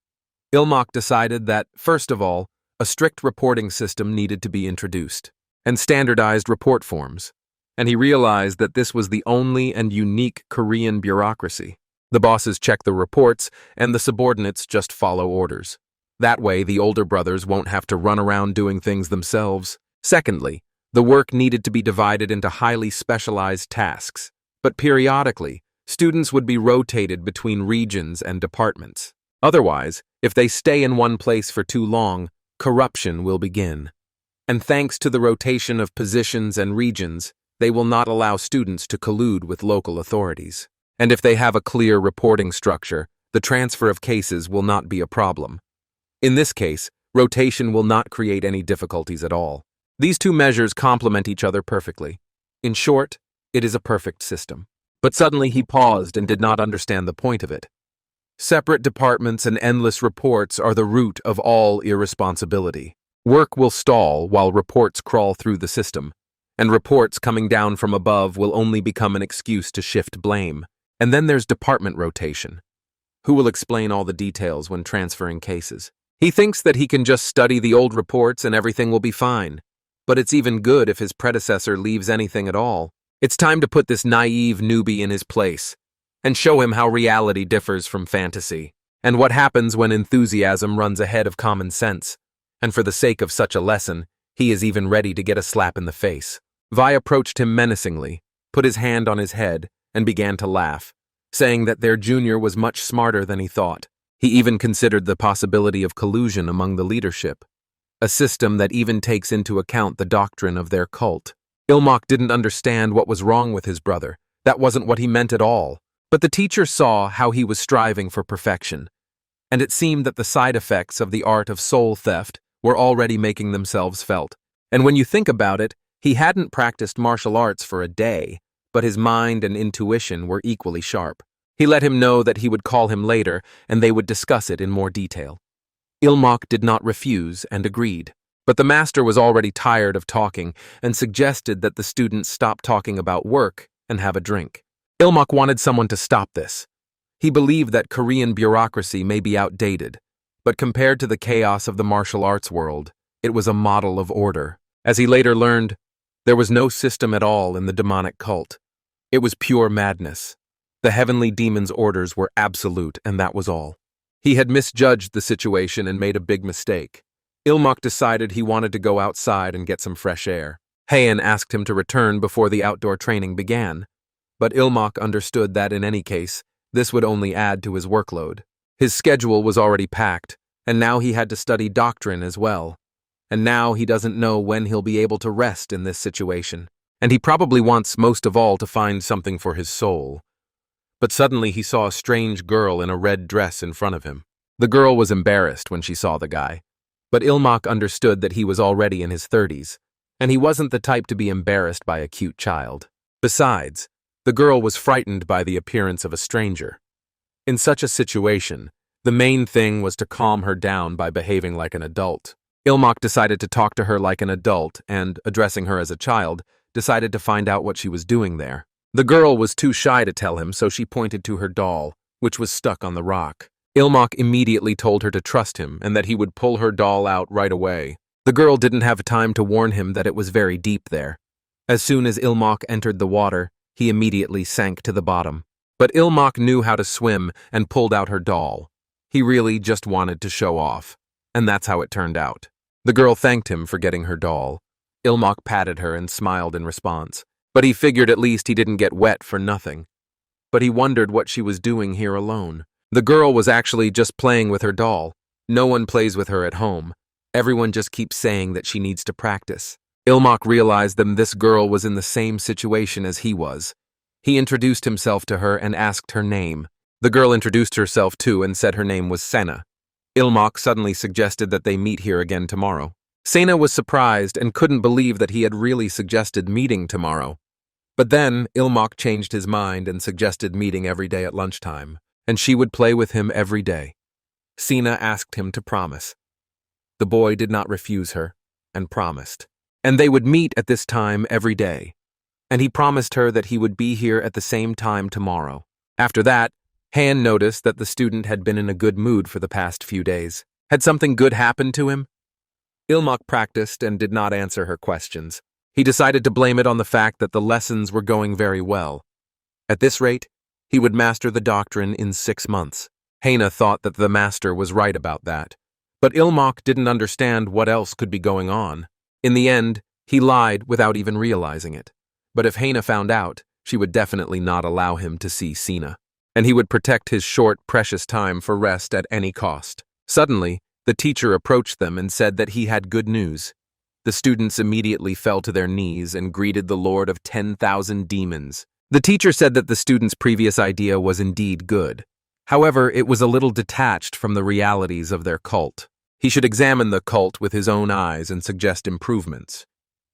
[SPEAKER 1] Ilmok decided that, first of all, a strict reporting system needed to be introduced, and standardized report forms. And he realized that this was the only and unique Korean bureaucracy. The bosses check the reports, and the subordinates just follow orders. That way, the older brothers won't have to run around doing things themselves. Secondly, the work needed to be divided into highly specialized tasks, but periodically, students would be rotated between regions and departments. Otherwise, if they stay in one place for too long, corruption will begin. And thanks to the rotation of positions and regions, they will not allow students to collude with local authorities. And if they have a clear reporting structure, the transfer of cases will not be a problem. In this case, rotation will not create any difficulties at all. These two measures complement each other perfectly. In short, it is a perfect system. But suddenly he paused and did not understand the point of it. Separate departments and endless reports are the root of all irresponsibility. Work will stall while reports crawl through the system, and reports coming down from above will only become an excuse to shift blame. And then there's department rotation. Who will explain all the details when transferring cases? He thinks that he can just study the old reports and everything will be fine. But it's even good if his predecessor leaves anything at all. It's time to put this naive newbie in his place and show him how reality differs from fantasy, and what happens when enthusiasm runs ahead of common sense. And for the sake of such a lesson, he is even ready to get a slap in the face. Vi approached him menacingly, put his hand on his head, and began to laugh, saying that their junior was much smarter than he thought. He even considered the possibility of collusion among the leadership, a system that even takes into account the doctrine of their cult. Ilmok didn't understand what was wrong with his brother. That wasn't what he meant at all. But the teacher saw how he was striving for perfection, and it seemed that the side effects of the art of soul theft were already making themselves felt. And when you think about it, he hadn't practiced martial arts for a day, but his mind and intuition were equally sharp. He let him know that he would call him later, and they would discuss it in more detail. Ilmok did not refuse and agreed. But the master was already tired of talking and suggested that the students stop talking about work and have a drink. Ilmok wanted someone to stop this. He believed that Korean bureaucracy may be outdated, but compared to the chaos of the martial arts world, it was a model of order. As he later learned, there was no system at all in the demonic cult. It was pure madness. The heavenly demon's orders were absolute, and that was all. He had misjudged the situation and made a big mistake. Ilmok decided he wanted to go outside and get some fresh air. Hayan asked him to return before the outdoor training began, but Ilmok understood that in any case, this would only add to his workload. His schedule was already packed, and now he had to study doctrine as well. And now he doesn't know when he'll be able to rest in this situation. And he probably wants most of all to find something for his soul. But suddenly he saw a strange girl in a red dress in front of him. The girl was embarrassed when she saw the guy, but Ilmok understood that he was already in his 30s, and he wasn't the type to be embarrassed by a cute child. Besides, the girl was frightened by the appearance of a stranger. In such a situation, the main thing was to calm her down by behaving like an adult. Ilmok decided to talk to her like an adult and, addressing her as a child, decided to find out what she was doing there. The girl was too shy to tell him, so she pointed to her doll, which was stuck on the rock. Ilmok immediately told her to trust him and that he would pull her doll out right away. The girl didn't have time to warn him that it was very deep there. As soon as Ilmok entered the water, he immediately sank to the bottom. But Ilmok knew how to swim and pulled out her doll. He really just wanted to show off, and that's how it turned out. The girl thanked him for getting her doll. Ilmok patted her and smiled in response, but he figured at least he didn't get wet for nothing. But he wondered what she was doing here alone. The girl was actually just playing with her doll. No one plays with her at home. Everyone just keeps saying that she needs to practice. Ilmok realized that this girl was in the same situation as he was. He introduced himself to her and asked her name. The girl introduced herself too and said her name was Sena. Ilmok suddenly suggested that they meet here again tomorrow. Sena was surprised and couldn't believe that he had really suggested meeting tomorrow. But then Ilmok changed his mind and suggested meeting every day at lunchtime, and she would play with him every day. Sena asked him to promise. The boy did not refuse her and promised. And they would meet at this time every day. And he promised her that he would be here at the same time tomorrow. After that, Han noticed that the student had been in a good mood for the past few days. Had something good happened to him? Ilmok practiced and did not answer her questions. He decided to blame it on the fact that the lessons were going very well. At this rate, He would master the doctrine in 6 months. Haina thought that the master was right about that. But Ilmok didn't understand what else could be going on. In the end, he lied without even realizing it. But if Haina found out, she would definitely not allow him to see Sina. And he would protect his short, precious time for rest at any cost. Suddenly, the teacher approached them and said that he had good news. The students immediately fell to their knees and greeted the Lord of 10,000 demons. The teacher said that the students' previous idea was indeed good. However, it was a little detached from the realities of their cult. He should examine the cult with his own eyes and suggest improvements.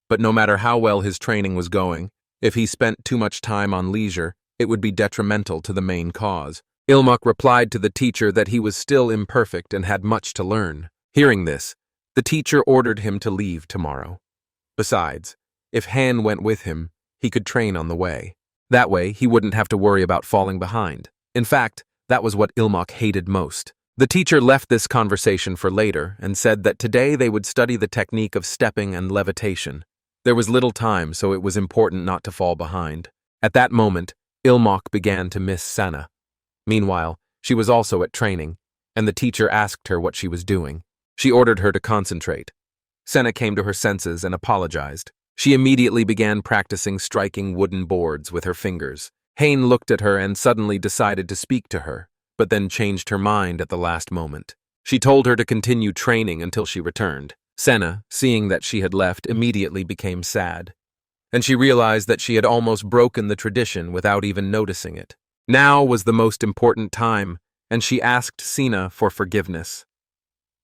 [SPEAKER 1] But no matter how well his training was going, if he spent too much time on leisure, it would be detrimental to the main cause. Ilmok replied to the teacher that he was still imperfect and had much to learn. Hearing this, the teacher ordered him to leave tomorrow. Besides, if Han went with him, he could train on the way. That way, he wouldn't have to worry about falling behind. In fact, that was what Ilmok hated most. The teacher left this conversation for later and said that today they would study the technique of stepping and levitation. There was little time, so it was important not to fall behind. At that moment, Ilmok began to miss Sana. Meanwhile, she was also at training, and the teacher asked her what she was doing. She ordered her to concentrate. Senna came to her senses and apologized. She immediately began practicing striking wooden boards with her fingers. Hain looked at her and suddenly decided to speak to her, but then changed her mind at the last moment. She told her to continue training until she returned. Senna, seeing that she had left, immediately became sad, and she realized that she had almost broken the tradition without even noticing it. Now was the most important time, and she asked Sina for forgiveness.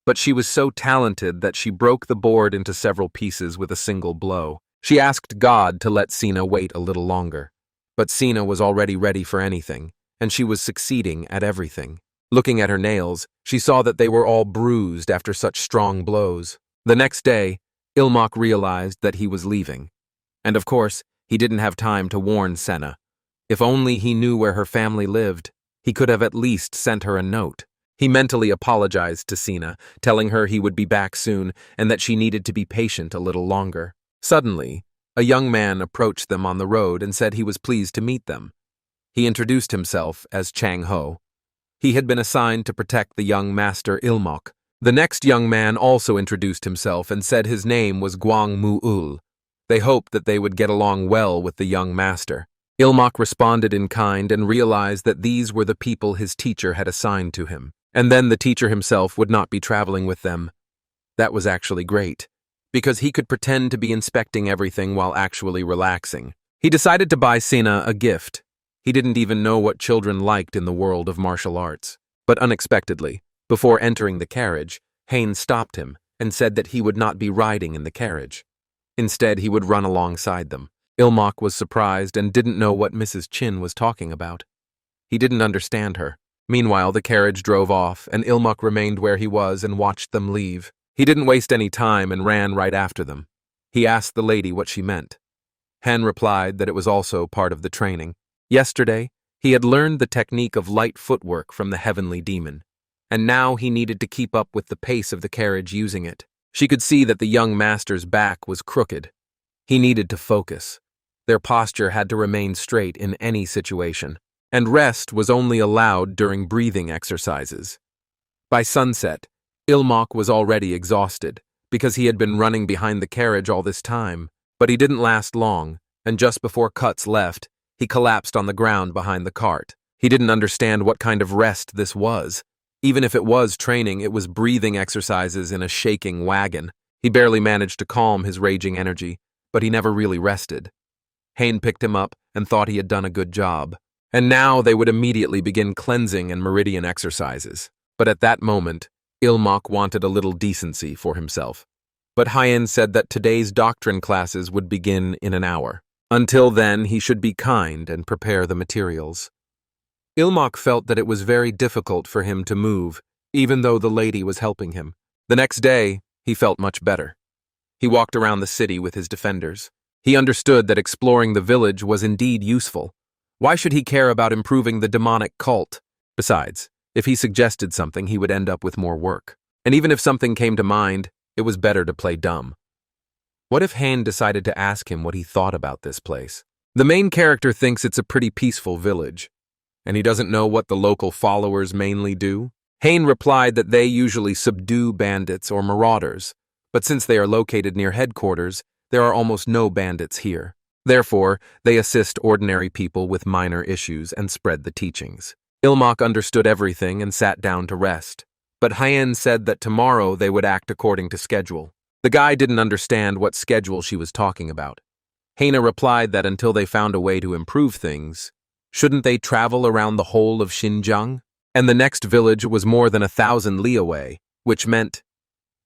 [SPEAKER 1] But she was so talented that she broke the board into several pieces with a single blow. She asked God to let Sina wait a little longer. But Sina was already ready for anything, and she was succeeding at everything. Looking at her nails, she saw that they were all bruised after such strong blows. The next day, Ilmok realized that he was leaving. And of course, he didn't have time to warn Senna. If only he knew where her family lived, he could have at least sent her a note. He mentally apologized to Sina, telling her he would be back soon and that she needed to be patient a little longer. Suddenly, a young man approached them on the road and said he was pleased to meet them. He introduced himself as Chang Ho. He had been assigned to protect the young master Ilmok. The next young man also introduced himself and said his name was Guang Mu'ul. They hoped that they would get along well with the young master. Ilmok responded in kind and realized that these were the people his teacher had assigned to him. And then the teacher himself would not be traveling with them. That was actually great, because he could pretend to be inspecting everything while actually relaxing. He decided to buy Sina a gift. He didn't even know what children liked in the world of martial arts. But unexpectedly, before entering the carriage, Hain stopped him and said that he would not be riding in the carriage. Instead, he would run alongside them. Ilmok was surprised and didn't know what Mrs. Chin was talking about. He didn't understand her. Meanwhile, the carriage drove off, and Ilmok remained where he was and watched them leave. He didn't waste any time and ran right after them. He asked the lady what she meant. Han replied that it was also part of the training. Yesterday, he had learned the technique of light footwork from the heavenly demon, and now he needed to keep up with the pace of the carriage using it. She could see that the young master's back was crooked. He needed to focus. Their posture had to remain straight in any situation, and rest was only allowed during breathing exercises. By sunset, Ilmok was already exhausted, because he had been running behind the carriage all this time, but he didn't last long, and just before Kutz left, he collapsed on the ground behind the cart. He didn't understand what kind of rest this was. Even if it was training, it was breathing exercises in a shaking wagon. He barely managed to calm his raging energy, but he never really rested. Hain picked him up and thought he had done a good job. And now they would immediately begin cleansing and meridian exercises. But at that moment, Ilmok wanted a little decency for himself. But Hain said that today's doctrine classes would begin in an hour. Until then, he should be kind and prepare the materials. Ilmok felt that it was very difficult for him to move, even though the lady was helping him. The next day, he felt much better. He walked around the city with his defenders. He understood that exploring the village was indeed useful. Why should he care about improving the demonic cult? Besides, if he suggested something, he would end up with more work. And even if something came to mind, it was better to play dumb. What if Han decided to ask him what he thought about this place? The main character thinks it's a pretty peaceful village. And he doesn't know what the local followers mainly do? Hain replied that they usually subdue bandits or marauders, but since they are located near headquarters, there are almost no bandits here. Therefore, they assist ordinary people with minor issues and spread the teachings. Ilmak understood everything and sat down to rest, but Hain said that tomorrow they would act according to schedule. The guy didn't understand what schedule she was talking about. Haina replied that until they found a way to improve things, shouldn't they travel around the whole of Xinjiang? And the next village was more than 1,000 li away, which meant,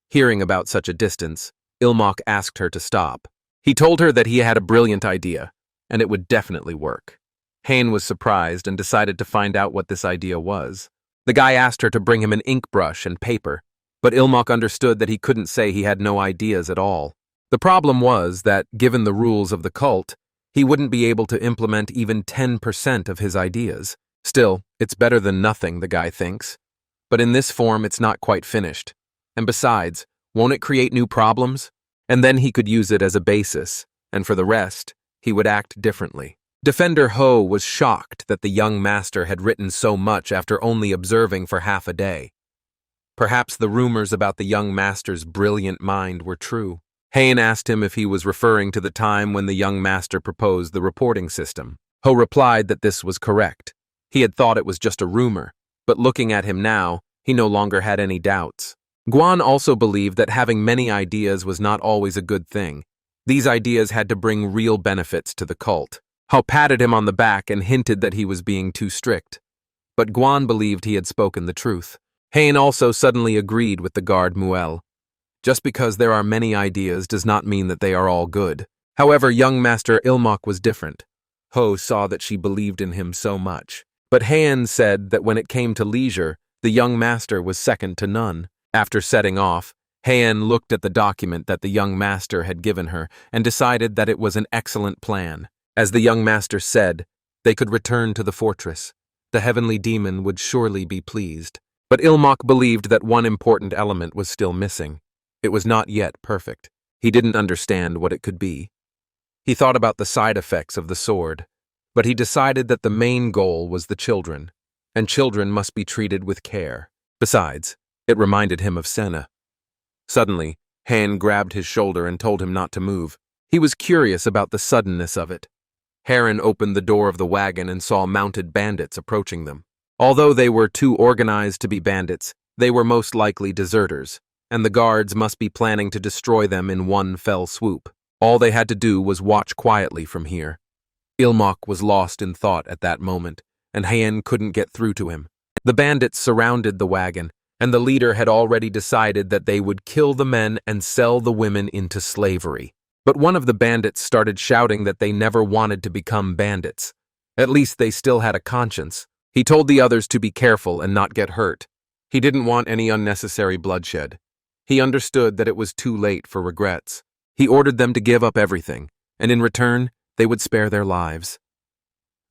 [SPEAKER 1] hearing about such a distance, Ilmak asked her to stop. He told her that he had a brilliant idea, and it would definitely work. Hain was surprised and decided to find out what this idea was. The guy asked her to bring him an ink brush and paper, but Ilmak understood that he couldn't say he had no ideas at all. The problem was that, given the rules of the cult, he wouldn't be able to implement even 10% of his ideas. Still, it's better than nothing, the guy thinks. But in this form, it's not quite finished. And besides, won't it create new problems? And then he could use it as a basis, and for the rest, he would act differently. Defender Ho was shocked that the young master had written so much after only observing for half a day. Perhaps the rumors about the young master's brilliant mind were true. Hain asked him if he was referring to the time when the young master proposed the reporting system. Ho replied that this was correct. He had thought it was just a rumor, but looking at him now, he no longer had any doubts. Guan also believed that having many ideas was not always a good thing. These ideas had to bring real benefits to the cult. Ho patted him on the back and hinted that he was being too strict. But Guan believed he had spoken the truth. Hain also suddenly agreed with the guard Muel. Just because there are many ideas does not mean that they are all good. However, young Master Ilmak was different. Ho saw that she believed in him so much. But Hain said that when it came to leisure, the young master was second to none. After setting off, Hain looked at the document that the young master had given her and decided that it was an excellent plan. As the young master said, they could return to the fortress. The heavenly demon would surely be pleased. But Ilmak believed that one important element was still missing. It was not yet perfect. He didn't understand what it could be. He thought about the side effects of the sword, but he decided that the main goal was the children, and children must be treated with care. Besides, it reminded him of Senna. Suddenly, Han grabbed his shoulder and told him not to move. He was curious about the suddenness of it. Heron opened the door of the wagon and saw mounted bandits approaching them. Although they were too organized to be bandits, they were most likely deserters, and the guards must be planning to destroy them in one fell swoop. All they had to do was watch quietly from here. Ilmak was lost in thought at that moment, and Han couldn't get through to him. The bandits surrounded the wagon, and the leader had already decided that they would kill the men and sell the women into slavery. But one of the bandits started shouting that they never wanted to become bandits. At least they still had a conscience. He told the others to be careful and not get hurt. He didn't want any unnecessary bloodshed. He understood that it was too late for regrets. He ordered them to give up everything, and in return, they would spare their lives.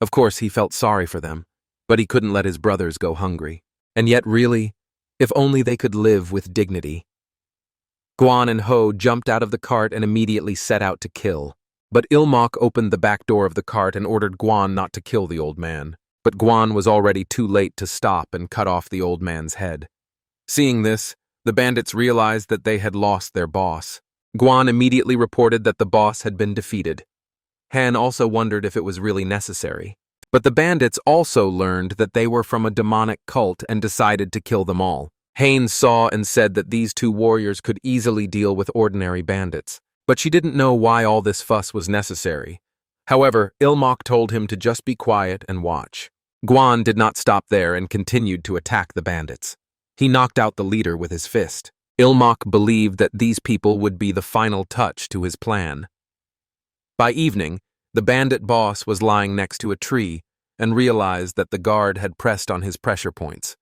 [SPEAKER 1] Of course, he felt sorry for them, but he couldn't let his brothers go hungry. And yet, really, if only they could live with dignity. Guan and Ho jumped out of the cart and immediately set out to kill. But Ilmak opened the back door of the cart and ordered Guan not to kill the old man. But Guan was already too late to stop and cut off the old man's head. Seeing this, the bandits realized that they had lost their boss. Guan immediately reported that the boss had been defeated. Han also wondered if it was really necessary. But the bandits also learned that they were from a demonic cult and decided to kill them all. Haines saw and said that these two warriors could easily deal with ordinary bandits, but she didn't know why all this fuss was necessary. However, Ilmak told him to just be quiet and watch. Guan did not stop there and continued to attack the bandits. He knocked out the leader with his fist. Ilmak believed that these people would be the final touch to his plan. By evening, the bandit boss was lying next to a tree and realized that the guard had pressed on his pressure points.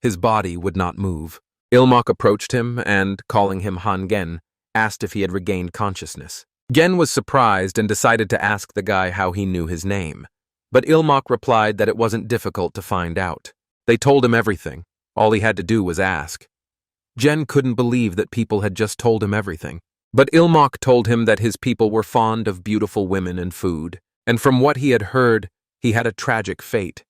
[SPEAKER 1] His body would not move. Ilmak approached him and, calling him Han Gen, asked if he had regained consciousness. Gen was surprised and decided to ask the guy how he knew his name. But Ilmak replied that it wasn't difficult to find out. They told him everything. All he had to do was ask. Gen couldn't believe that people had just told him everything. But Ilmak told him that his people were fond of beautiful women and food, and from what he had heard, he had a tragic fate.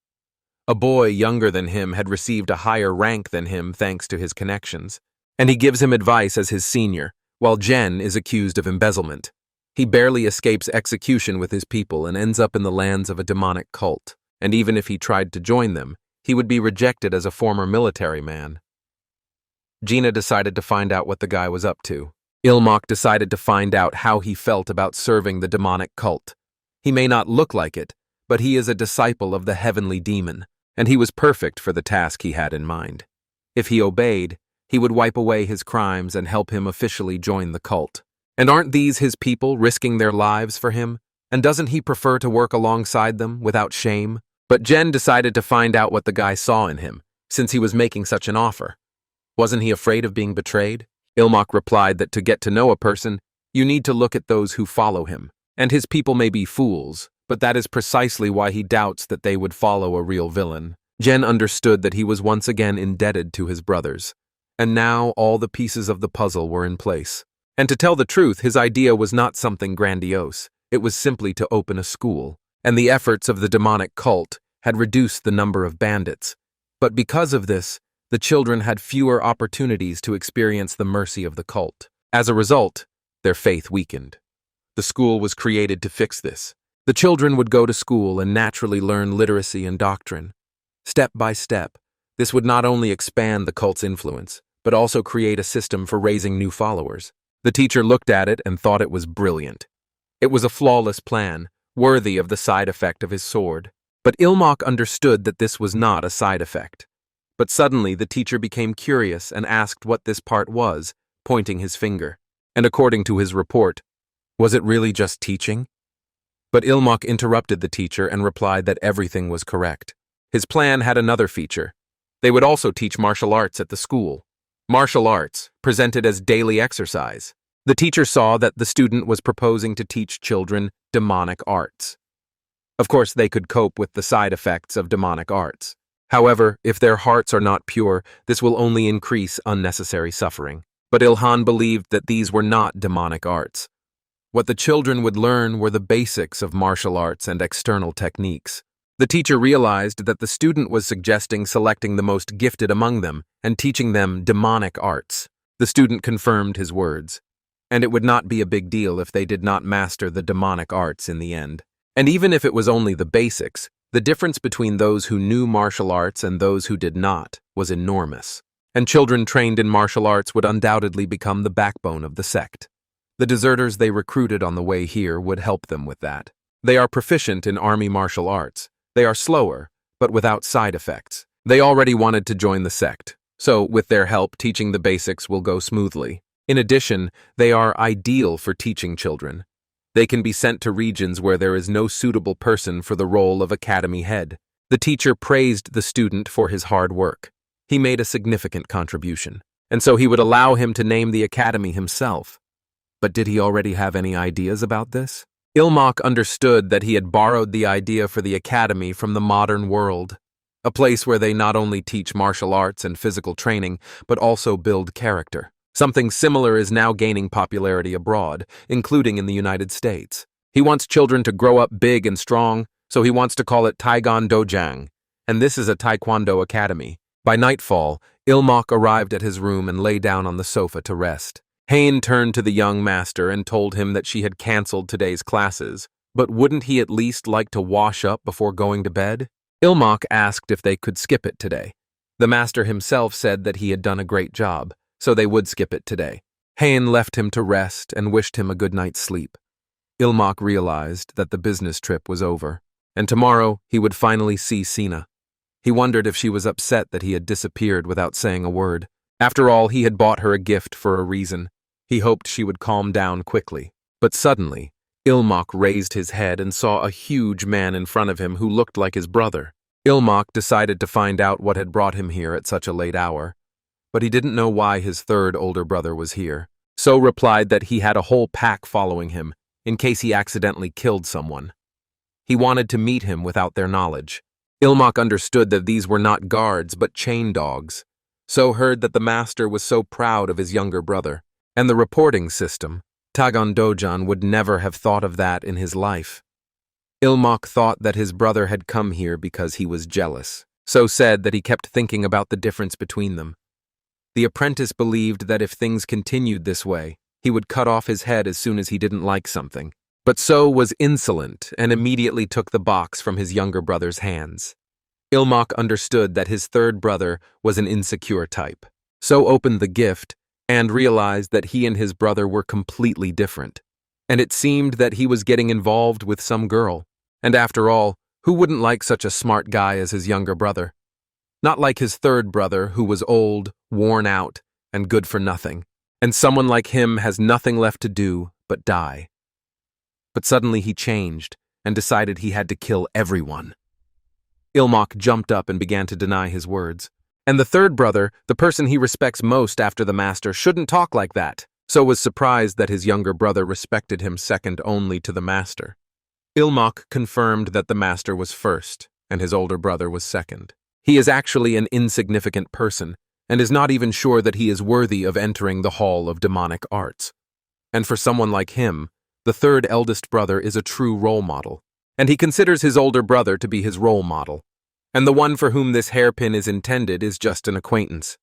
[SPEAKER 1] A boy younger than him had received a higher rank than him thanks to his connections, and he gives him advice as his senior, while Jen is accused of embezzlement. He barely escapes execution with his people and ends up in the lands of a demonic cult, and even if he tried to join them, he would be rejected as a former military man. Gina decided to find out what the guy was up to. Ilmok decided to find out how he felt about serving the demonic cult. He may not look like it, but he is a disciple of the heavenly demon, and he was perfect for the task he had in mind. If he obeyed, he would wipe away his crimes and help him officially join the cult. And aren't these his people risking their lives for him? And doesn't he prefer to work alongside them without shame? But Jen decided to find out what the guy saw in him, since he was making such an offer. Wasn't he afraid of being betrayed? Ilmok replied that to get to know a person, you need to look at those who follow him. And his people may be fools, but that is precisely why he doubts that they would follow a real villain. Jen understood that he was once again indebted to his brothers, and now all the pieces of the puzzle were in place. And to tell the truth, his idea was not something grandiose. It was simply to open a school, and the efforts of the demonic cult had reduced the number of bandits. But because of this, the children had fewer opportunities to experience the mercy of the cult. As a result, their faith weakened. The school was created to fix this. The children would go to school and naturally learn literacy and doctrine. Step by step, this would not only expand the cult's influence, but also create a system for raising new followers. The teacher looked at it and thought it was brilliant. It was a flawless plan, worthy of the side effect of his sword. But Ilmok understood that this was not a side effect. But suddenly the teacher became curious and asked what this part was, pointing his finger. And according to his report, was it really just teaching? But Ilmok interrupted the teacher and replied that everything was correct. His plan had another feature. They would also teach martial arts at the school. Martial arts, presented as daily exercise. The teacher saw that the student was proposing to teach children demonic arts. Of course, they could cope with the side effects of demonic arts. However, if their hearts are not pure, this will only increase unnecessary suffering. But Ilhan believed that these were not demonic arts. What the children would learn were the basics of martial arts and external techniques. The teacher realized that the student was suggesting selecting the most gifted among them and teaching them demonic arts. The student confirmed his words, and it would not be a big deal if they did not master the demonic arts in the end. And even if it was only the basics, the difference between those who knew martial arts and those who did not was enormous. And children trained in martial arts would undoubtedly become the backbone of the sect. The deserters they recruited on the way here would help them with that. They are proficient in army martial arts. They are slower, but without side effects. They already wanted to join the sect, so with their help, teaching the basics will go smoothly. In addition, they are ideal for teaching children. They can be sent to regions where there is no suitable person for the role of academy head. The teacher praised the student for his hard work. He made a significant contribution, and so he would allow him to name the academy himself. But did he already have any ideas about this? Ilmok understood that he had borrowed the idea for the academy from the modern world, a place where they not only teach martial arts and physical training, but also build character. Something similar is now gaining popularity abroad, including in the United States. He wants children to grow up big and strong, so he wants to call it Taigon Dojang, and this is a Taekwondo academy. By nightfall, Ilmok arrived at his room and lay down on the sofa to rest. Hain turned to the young master and told him that she had canceled today's classes, but wouldn't he at least like to wash up before going to bed? Ilmok asked if they could skip it today. The master himself said that he had done a great job, so they would skip it today. Hain left him to rest and wished him a good night's sleep. Ilmok realized that the business trip was over, and tomorrow he would finally see Sina. He wondered if she was upset that he had disappeared without saying a word. After all, he had bought her a gift for a reason. He hoped she would calm down quickly. But suddenly, Ilmok raised his head and saw a huge man in front of him who looked like his brother. Ilmok decided to find out what had brought him here at such a late hour. But he didn't know why his third older brother was here. So replied that he had a whole pack following him, in case he accidentally killed someone. He wanted to meet him without their knowledge. Ilmok understood that these were not guards, but chain dogs. So heard that the master was so proud of his younger brother. And the reporting system, Tagon Dojan would never have thought of that in his life. Ilmok thought that his brother had come here because he was jealous. So said that he kept thinking about the difference between them. The apprentice believed that if things continued this way, he would cut off his head as soon as he didn't like something. But So was insolent and immediately took the box from his younger brother's hands. Ilmak understood that his third brother was an insecure type. So opened the gift and realized that he and his brother were completely different. And it seemed that he was getting involved with some girl. And after all, who wouldn't like such a smart guy as his younger brother? Not like his third brother, who was old, worn out, and good for nothing. And someone like him has nothing left to do but die. But suddenly he changed and decided he had to kill everyone. Ilmak jumped up and began to deny his words. And the third brother, the person he respects most after the master, shouldn't talk like that. So was surprised that his younger brother respected him second only to the master. Ilmak confirmed that the master was first, and his older brother was second. He is actually an insignificant person, and is not even sure that he is worthy of entering the Hall of Demonic Arts. And for someone like him, the third eldest brother is a true role model, and he considers his older brother to be his role model. And the one for whom this hairpin is intended is just an acquaintance.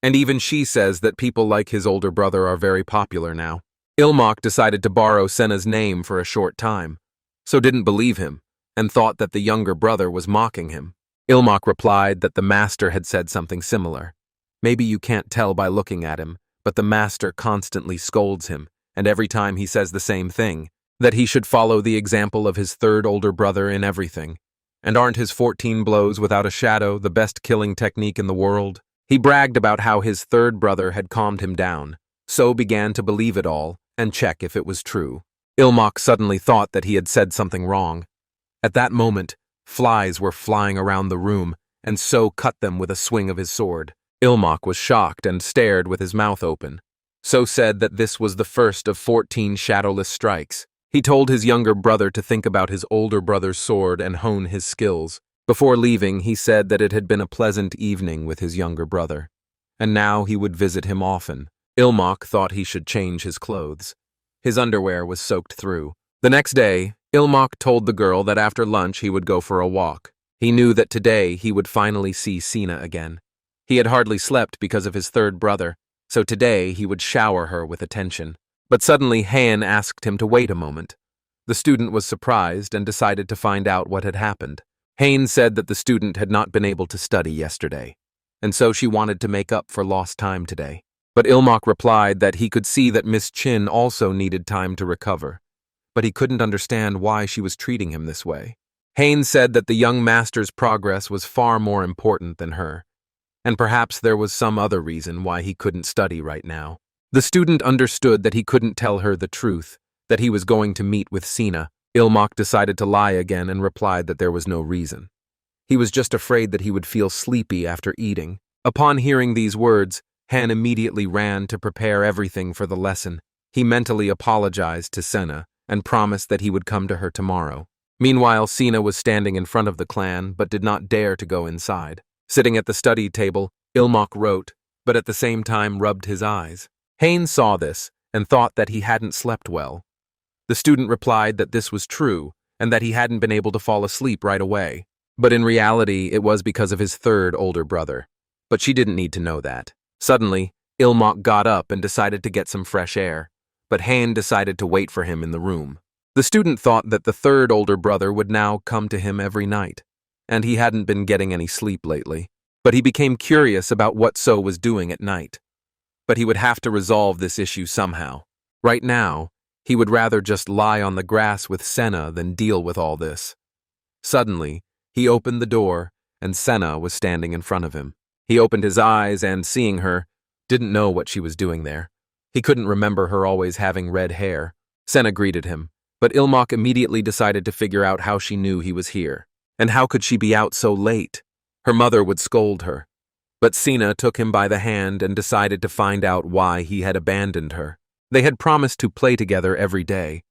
[SPEAKER 1] And even she says that people like his older brother are very popular now. Ilmak decided to borrow Senna's name for a short time, so didn't believe him, and thought that the younger brother was mocking him. Ilmak replied that the master had said something similar. Maybe you can't tell by looking at him, but the master constantly scolds him, and every time he says the same thing, that he should follow the example of his third older brother in everything. And aren't his 14 blows without a shadow the best killing technique in the world? He bragged about how his third brother had calmed him down, so began to believe it all and check if it was true. Ilmak suddenly thought that he had said something wrong. At that moment, flies were flying around the room, and So cut them with a swing of his sword. Ilmak was shocked and stared with his mouth open. So said that this was the first of 14 shadowless strikes. He told his younger brother to think about his older brother's sword and hone his skills. Before leaving, he said that it had been a pleasant evening with his younger brother, and now he would visit him often. Ilmak thought he should change his clothes. His underwear was soaked through. The next day, Ilmak told the girl that after lunch he would go for a walk. He knew that today he would finally see Sina again. He had hardly slept because of his third brother, so today he would shower her with attention. But suddenly Han asked him to wait a moment. The student was surprised and decided to find out what had happened. Han said that the student had not been able to study yesterday, and so she wanted to make up for lost time today. But Ilmak replied that he could see that Miss Chin also needed time to recover, but he couldn't understand why she was treating him this way. Han said that the young master's progress was far more important than her, and perhaps there was some other reason why he couldn't study right now. The student understood that he couldn't tell her the truth, that he was going to meet with Sina. Ilmak decided to lie again and replied that there was no reason. He was just afraid that he would feel sleepy after eating. Upon hearing these words, Han immediately ran to prepare everything for the lesson. He mentally apologized to Senna and promised that he would come to her tomorrow. Meanwhile, Sina was standing in front of the clan but did not dare to go inside. Sitting at the study table, Ilmak wrote, but at the same time rubbed his eyes. Han saw this and thought that he hadn't slept well. The student replied that this was true and that he hadn't been able to fall asleep right away. But in reality, it was because of his third older brother. But she didn't need to know that. Suddenly, Ilmak got up and decided to get some fresh air, but Han decided to wait for him in the room. The student thought that the third older brother would now come to him every night, and he hadn't been getting any sleep lately. But he became curious about what So was doing at night. But he would have to resolve this issue somehow. Right now, he would rather just lie on the grass with Senna than deal with all this. Suddenly, he opened the door, and Senna was standing in front of him. He opened his eyes and, seeing her, didn't know what she was doing there. He couldn't remember her always having red hair. Senna greeted him, but Ilmak immediately decided to figure out how she knew he was here. And how could she be out so late? Her mother would scold her. But Sina took him by the hand and decided to find out why he had abandoned her. They had promised to play together every day.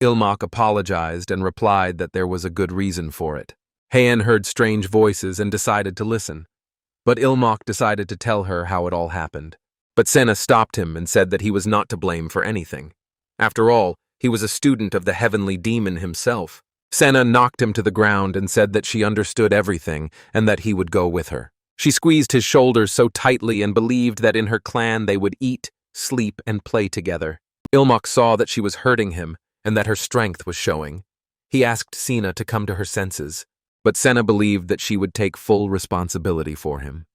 [SPEAKER 1] Ilmak apologized and replied that there was a good reason for it. Han heard strange voices and decided to listen. But Ilmak decided to tell her how it all happened. But Senna stopped him and said that he was not to blame for anything. After all, he was a student of the heavenly demon himself. Senna knocked him to the ground and said that she understood everything and that he would go with her. She squeezed his shoulders so tightly and believed that in her clan they would eat, sleep, and play together. Ilmok saw that she was hurting him and that her strength was showing. He asked Sina to come to her senses, but Senna believed that she would take full responsibility for him.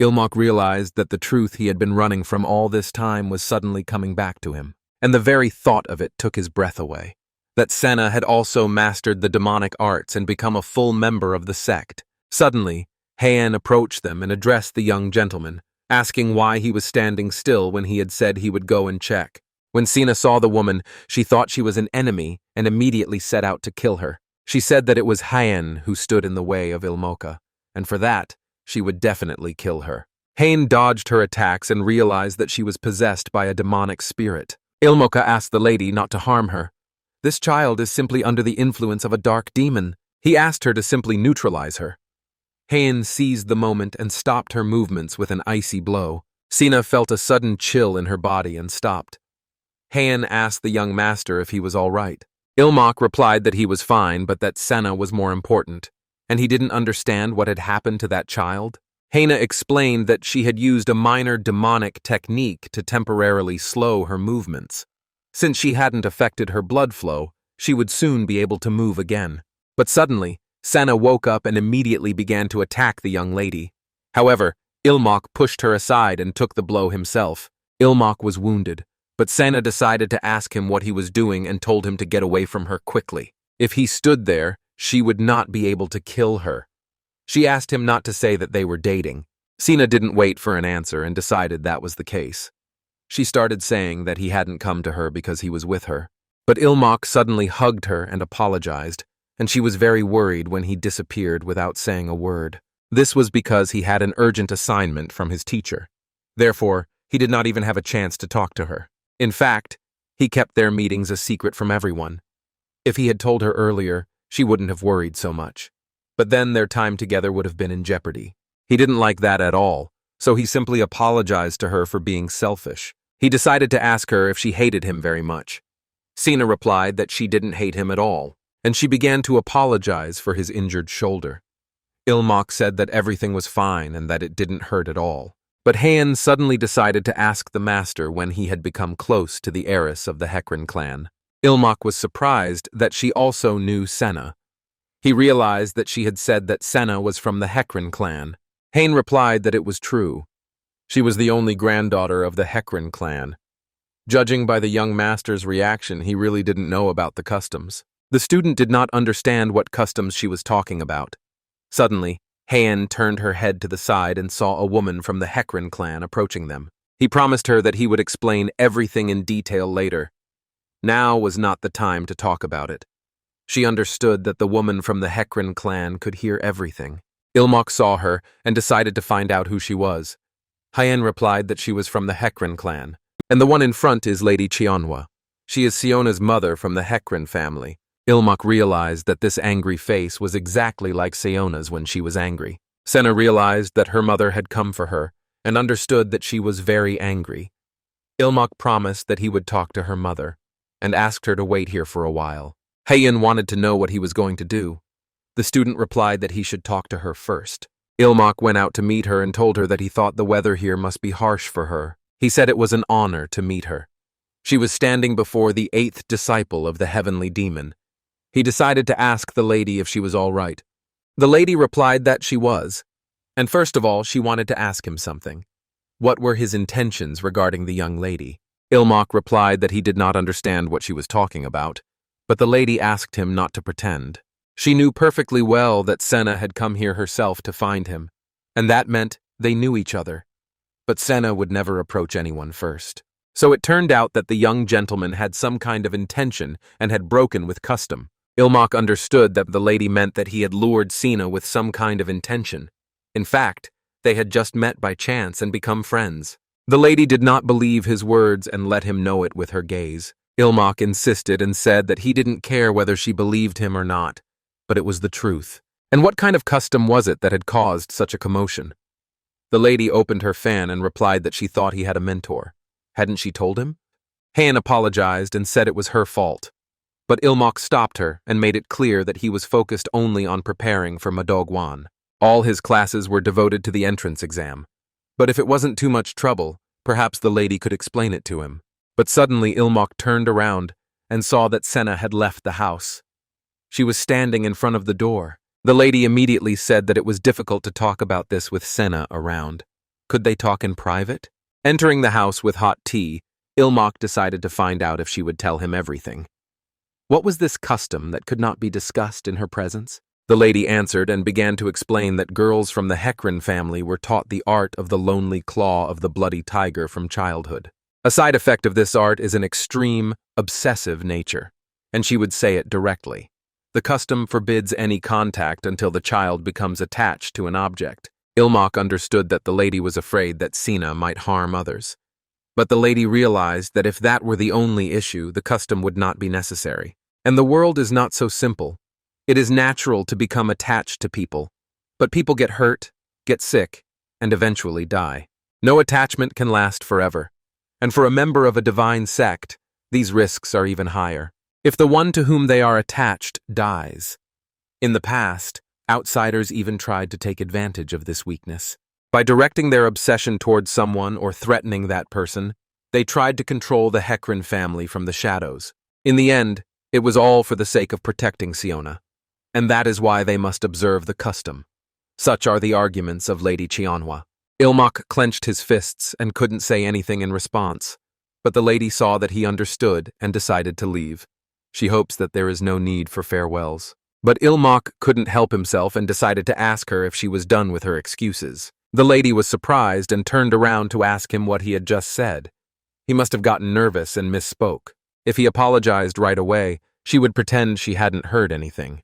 [SPEAKER 1] Ilmok realized that the truth he had been running from all this time was suddenly coming back to him, and the very thought of it took his breath away. That Senna had also mastered the demonic arts and become a full member of the sect. Suddenly, Heian approached them and addressed the young gentleman, asking why he was standing still when he had said he would go and check. When Sina saw the woman, she thought she was an enemy and immediately set out to kill her. She said that it was Heian who stood in the way of Ilmoka, and for that, she would definitely kill her. Heian dodged her attacks and realized that she was possessed by a demonic spirit. Ilmoka asked the lady not to harm her. This child is simply under the influence of a dark demon. He asked her to simply neutralize her. Heian seized the moment and stopped her movements with an icy blow. Sina felt a sudden chill in her body and stopped. Heian asked the young master if he was all right. Ilmok replied that he was fine, but that Senna was more important, and he didn't understand what had happened to that child. Heian explained that she had used a minor demonic technique to temporarily slow her movements. Since she hadn't affected her blood flow, she would soon be able to move again. But suddenly, Senna woke up and immediately began to attack the young lady. However, Ilmok pushed her aside and took the blow himself. Ilmok was wounded, but Senna decided to ask him what he was doing and told him to get away from her quickly. If he stood there, she would not be able to kill her. She asked him not to say that they were dating. Sina didn't wait for an answer and decided that was the case. She started saying that he hadn't come to her because he was with her. But Ilmok suddenly hugged her and apologized, and she was very worried when he disappeared without saying a word. This was because he had an urgent assignment from his teacher. Therefore, he did not even have a chance to talk to her. In fact, he kept their meetings a secret from everyone. If he had told her earlier, she wouldn't have worried so much. But then their time together would have been in jeopardy. He didn't like that at all, so he simply apologized to her for being selfish. He decided to ask her if she hated him very much. Sina replied that she didn't hate him at all, and she began to apologize for his injured shoulder. Ilmok said that everything was fine and that it didn't hurt at all. But Heian suddenly decided to ask the master when he had become close to the heiress of the Hekran clan. Ilmok was surprised that she also knew Senna. He realized that she had said that Senna was from the Hekran clan. Heian replied that it was true. She was the only granddaughter of the Hekran clan. Judging by the young master's reaction, he really didn't know about the customs. The student did not understand what customs she was talking about. Suddenly, Heian turned her head to the side and saw a woman from the Hekran clan approaching them. He promised her that he would explain everything in detail later. Now was not the time to talk about it. She understood that the woman from the Hekran clan could hear everything. Ilmok saw her and decided to find out who she was. Heian replied that she was from the Hekran clan, and the one in front is Lady Chionhwa. She is Siona's mother from the Hekran family. Ilmok realized that this angry face was exactly like Siona's when she was angry. Senna realized that her mother had come for her and understood that she was very angry. Ilmok promised that he would talk to her mother and asked her to wait here for a while. Heian wanted to know what he was going to do. The student replied that he should talk to her first. Ilmok went out to meet her and told her that he thought the weather here must be harsh for her. He said it was an honor to meet her. She was standing before the 8th disciple of the heavenly demon. He decided to ask the lady if she was all right. The lady replied that she was. And first of all, she wanted to ask him something. What were his intentions regarding the young lady? Ilmok replied that he did not understand what she was talking about, but the lady asked him not to pretend. She knew perfectly well that Senna had come here herself to find him, and that meant they knew each other. But Senna would never approach anyone first. So it turned out that the young gentleman had some kind of intention and had broken with custom. Ilmok understood that the lady meant that he had lured Sina with some kind of intention. In fact, they had just met by chance and become friends. The lady did not believe his words and let him know it with her gaze. Ilmok insisted and said that he didn't care whether she believed him or not, but it was the truth. And what kind of custom was it that had caused such a commotion? The lady opened her fan and replied that she thought he had a mentor. Hadn't she told him? Heian apologized and said it was her fault. But Ilmok stopped her and made it clear that he was focused only on preparing for Madogwan. All his classes were devoted to the entrance exam. But if it wasn't too much trouble, perhaps the lady could explain it to him. But suddenly Ilmok turned around and saw that Senna had left the house. She was standing in front of the door. The lady immediately said that it was difficult to talk about this with Senna around. Could they talk in private? Entering the house with hot tea, Ilmok decided to find out if she would tell him everything. What was this custom that could not be discussed in her presence? The lady answered and began to explain that girls from the Hekran family were taught the art of the lonely claw of the bloody tiger from childhood. A side effect of this art is an extreme, obsessive nature, and she would say it directly. The custom forbids any contact until the child becomes attached to an object. Ilmok understood that the lady was afraid that Sina might harm others. But the lady realized that if that were the only issue, the custom would not be necessary. And the world is not so simple. It is natural to become attached to people, but people get hurt, get sick, and eventually die. No attachment can last forever, and for a member of a divine sect, these risks are even higher. If the one to whom they are attached dies. In the past, outsiders even tried to take advantage of this weakness. By directing their obsession towards someone or threatening that person, they tried to control the Hekran family from the shadows. In the end, it was all for the sake of protecting Siona. And that is why they must observe the custom. Such are the arguments of Lady Manhwa. Ilmok clenched his fists and couldn't say anything in response, but the lady saw that he understood and decided to leave. She hopes that there is no need for farewells. But Ilmok couldn't help himself and decided to ask her if she was done with her excuses. The lady was surprised and turned around to ask him what he had just said. He must have gotten nervous and misspoke. If he apologized right away, she would pretend she hadn't heard anything.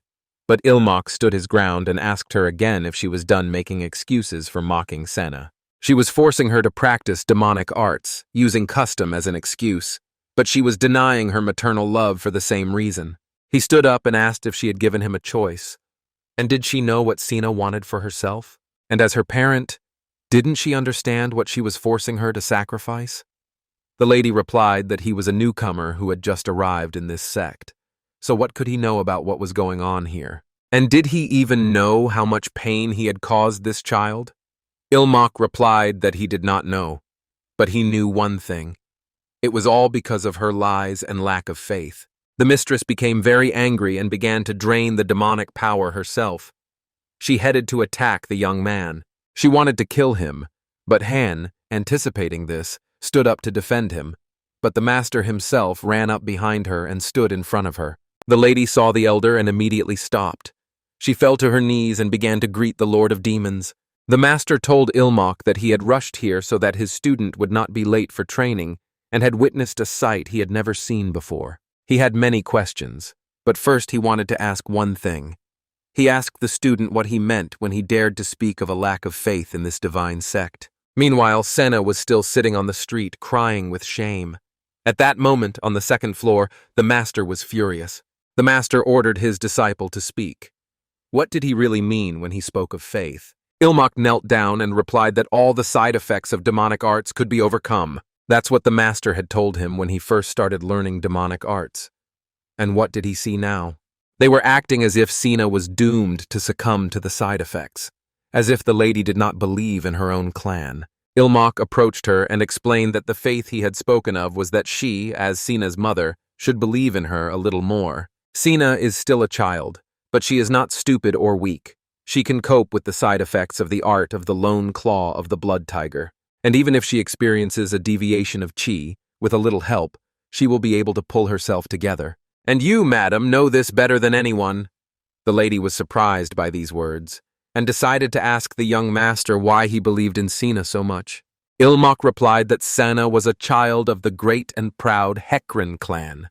[SPEAKER 1] But Ilmok stood his ground and asked her again if she was done making excuses for mocking Senna. She was forcing her to practice demonic arts, using custom as an excuse, but she was denying her maternal love for the same reason. He stood up and asked if she had given him a choice. And did she know what Sina wanted for herself? And as her parent, didn't she understand what she was forcing her to sacrifice? The lady replied that he was a newcomer who had just arrived in this sect. So what could he know about what was going on here? And did he even know how much pain he had caused this child? Ilmok replied that he did not know, but he knew one thing. It was all because of her lies and lack of faith. The mistress became very angry and began to drain the demonic power herself. She headed to attack the young man. She wanted to kill him, but Han, anticipating this, stood up to defend him. But the master himself ran up behind her and stood in front of her. The lady saw the elder and immediately stopped. She fell to her knees and began to greet the Lord of Demons. The master told Ilmok that he had rushed here so that his student would not be late for training and had witnessed a sight he had never seen before. He had many questions, but first he wanted to ask one thing. He asked the student what he meant when he dared to speak of a lack of faith in this divine sect. Meanwhile, Senna was still sitting on the street, crying with shame. At that moment, on the second floor, the master was furious. The master ordered his disciple to speak. What did he really mean when he spoke of faith? Ilmok knelt down and replied that all the side effects of demonic arts could be overcome. That's what the master had told him when he first started learning demonic arts. And what did he see now? They were acting as if Sina was doomed to succumb to the side effects, as if the lady did not believe in her own clan. Ilmok approached her and explained that the faith he had spoken of was that she, as Sina's mother, should believe in her a little more. Sina is still a child, but she is not stupid or weak. She can cope with the side effects of the art of the lone claw of the blood tiger. And even if she experiences a deviation of chi, with a little help, she will be able to pull herself together. And you, madam, know this better than anyone. The lady was surprised by these words, and decided to ask the young master why he believed in Sina so much. Ilmok replied that Senna was a child of the great and proud Hekran clan.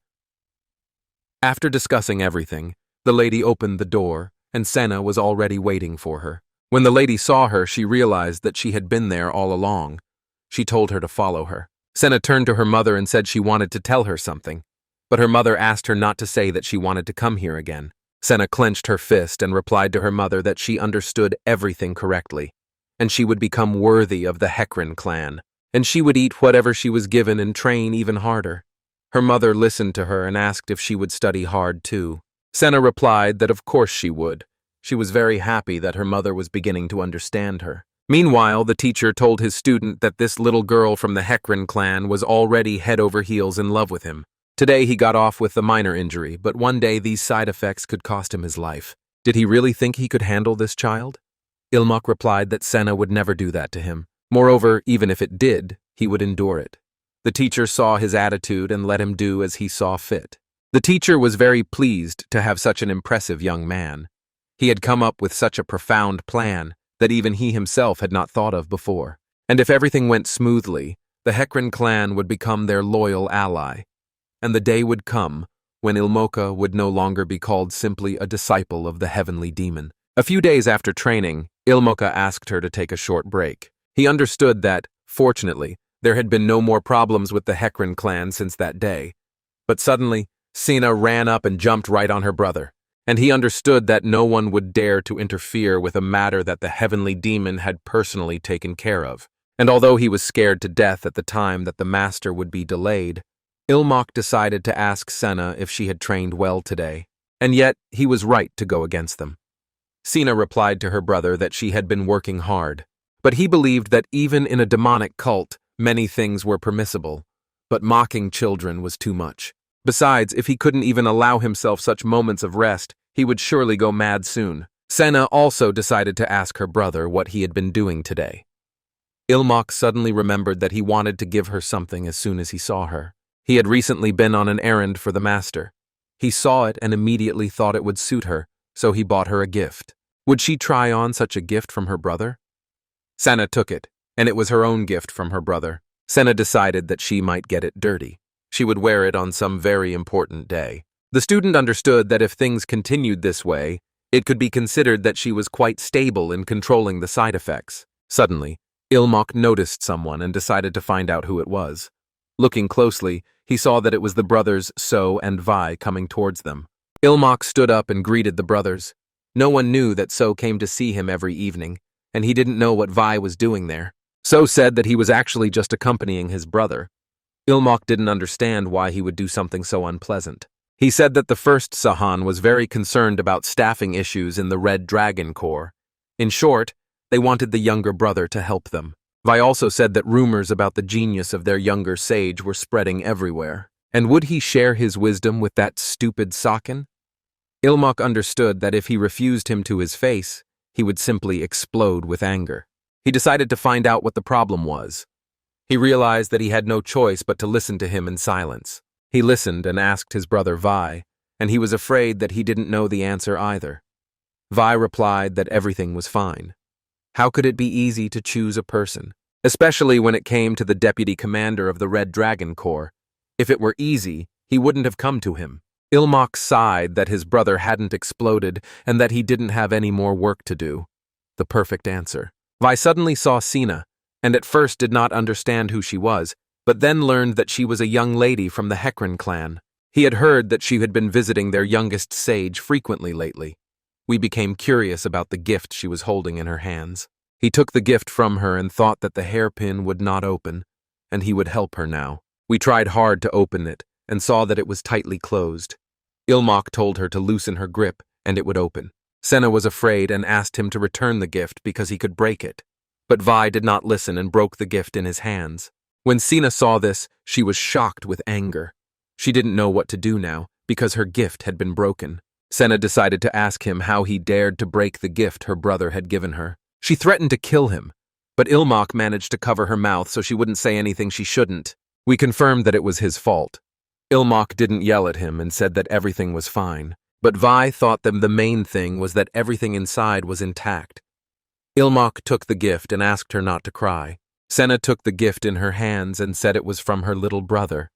[SPEAKER 1] After discussing everything, the lady opened the door, and Senna was already waiting for her. When the lady saw her, she realized that she had been there all along. She told her to follow her. Senna turned to her mother and said she wanted to tell her something, but her mother asked her not to say that she wanted to come here again. Senna clenched her fist and replied to her mother that she understood everything correctly, and she would become worthy of the Hekran clan, and she would eat whatever she was given and train even harder. Her mother listened to her and asked if she would study hard too. Senna replied that of course she would. She was very happy that her mother was beginning to understand her. Meanwhile, the teacher told his student that this little girl from the Hekran clan was already head over heels in love with him. Today he got off with a minor injury, but one day these side effects could cost him his life. Did he really think he could handle this child? Ilmok replied that Senna would never do that to him. Moreover, even if it did, he would endure it. The teacher saw his attitude and let him do as he saw fit. The teacher was very pleased to have such an impressive young man. He had come up with such a profound plan that even he himself had not thought of before. And if everything went smoothly, the Hekran clan would become their loyal ally. And the day would come when Ilmoka would no longer be called simply a disciple of the heavenly demon. A few days after training, Ilmoka asked her to take a short break. He understood that, fortunately, there had been no more problems with the Hekran clan since that day. But suddenly, Sina ran up and jumped right on her brother, and he understood that no one would dare to interfere with a matter that the heavenly demon had personally taken care of. And although he was scared to death at the time that the master would be delayed, Ilmok decided to ask Senna if she had trained well today, and yet he was right to go against them. Sina replied to her brother that she had been working hard, but he believed that even in a demonic cult, many things were permissible, but mocking children was too much. Besides, if he couldn't even allow himself such moments of rest, he would surely go mad soon. Senna also decided to ask her brother what he had been doing today. Ilmok suddenly remembered that he wanted to give her something as soon as he saw her. He had recently been on an errand for the master. He saw it and immediately thought it would suit her, so he bought her a gift. Would she try on such a gift from her brother? Senna took it, and it was her own gift from her brother. Senna decided that she might get it dirty. She would wear it on some very important day. The student understood that if things continued this way, it could be considered that she was quite stable in controlling the side effects. Suddenly, Ilmok noticed someone and decided to find out who it was. Looking closely, he saw that it was the brothers So and Vi coming towards them. Ilmok stood up and greeted the brothers. No one knew that So came to see him every evening, and he didn't know what Vi was doing there. So said that he was actually just accompanying his brother. Ilmok didn't understand why he would do something so unpleasant. He said that the first Sahan was very concerned about staffing issues in the Red Dragon Corps. In short, they wanted the younger brother to help them. Vi also said that rumors about the genius of their younger sage were spreading everywhere. And would he share his wisdom with that stupid Saken? Ilmok understood that if he refused him to his face, he would simply explode with anger. He decided to find out what the problem was. He realized that he had no choice but to listen to him in silence. He listened and asked his brother Vi, and he was afraid that he didn't know the answer either. Vi replied that everything was fine. How could it be easy to choose a person, especially when it came to the deputy commander of the Red Dragon Corps? If it were easy, he wouldn't have come to him. Ilmok sighed that his brother hadn't exploded and that he didn't have any more work to do. The perfect answer. Vi suddenly saw Sina, and at first did not understand who she was, but then learned that she was a young lady from the Hekran clan. He had heard that she had been visiting their youngest sage frequently lately. We became curious about the gift she was holding in her hands. He took the gift from her and thought that the hairpin would not open, and he would help her now. We tried hard to open it, and saw that it was tightly closed. Ilmok told her to loosen her grip, and it would open. Senna was afraid and asked him to return the gift because he could break it. But Vi did not listen and broke the gift in his hands. When Sina saw this, she was shocked with anger. She didn't know what to do now, because her gift had been broken. Senna decided to ask him how he dared to break the gift her brother had given her. She threatened to kill him, but Ilmok managed to cover her mouth so she wouldn't say anything she shouldn't. We confirmed that it was his fault. Ilmok didn't yell at him and said that everything was fine, but Vi thought that the main thing was that everything inside was intact. Ilmok took the gift and asked her not to cry. Senna took the gift in her hands and said it was from her little brother.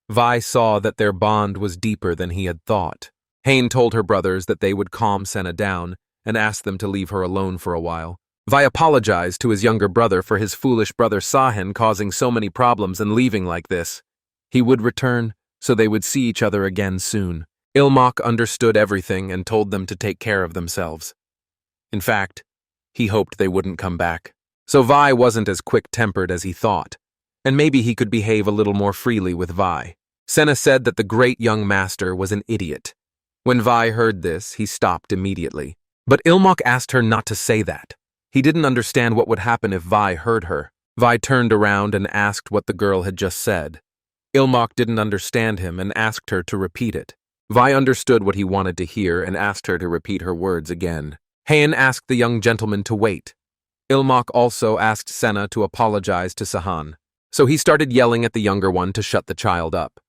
[SPEAKER 1] Vi saw that their bond was deeper than he had thought. Hain told her brothers that they would calm Senna down and asked them to leave her alone for a while. Vi apologized to his younger brother for his foolish brother Sahin causing so many problems and leaving like this. He would return, so they would see each other again soon. Ilmok understood everything and told them to take care of themselves. In fact, he hoped they wouldn't come back. So Vi wasn't as quick-tempered as he thought, and maybe he could behave a little more freely with Vi. Senna said that the great young master was an idiot. When Vi heard this, he stopped immediately. But Ilmok asked her not to say that. He didn't understand what would happen if Vi heard her. Vi turned around and asked what the girl had just said. Ilmok didn't understand him and asked her to repeat it. Vi understood what he wanted to hear and asked her to repeat her words again. Hayan asked the young gentleman to wait. Ilmok also asked Senna to apologize to Sahan. So he started yelling at the younger one to shut the child up.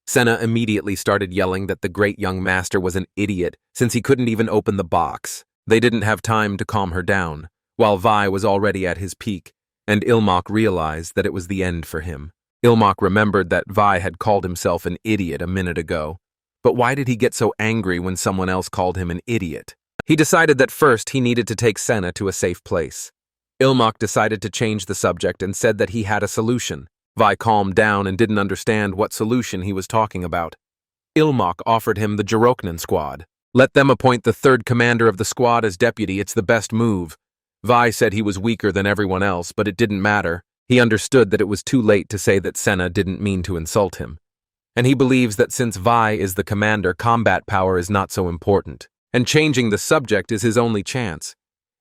[SPEAKER 1] Senna immediately started yelling that the great young master was an idiot since he couldn't even open the box. They didn't have time to calm her down, while Vi was already at his peak, and Ilmok realized that it was the end for him. Ilmok remembered that Vi had called himself an idiot a minute ago. But why did he get so angry when someone else called him an idiot? He decided that first he needed to take Senna to a safe place. Ilmok decided to change the subject and said that he had a solution. Vi calmed down and didn't understand what solution he was talking about. Ilmok offered him the Jiroknan squad. Let them appoint the third commander of the squad as deputy, it's the best move. Vi said he was weaker than everyone else, but it didn't matter. He understood that it was too late to say that Senna didn't mean to insult him. And he believes that since Vi is the commander, combat power is not so important. And changing the subject is his only chance.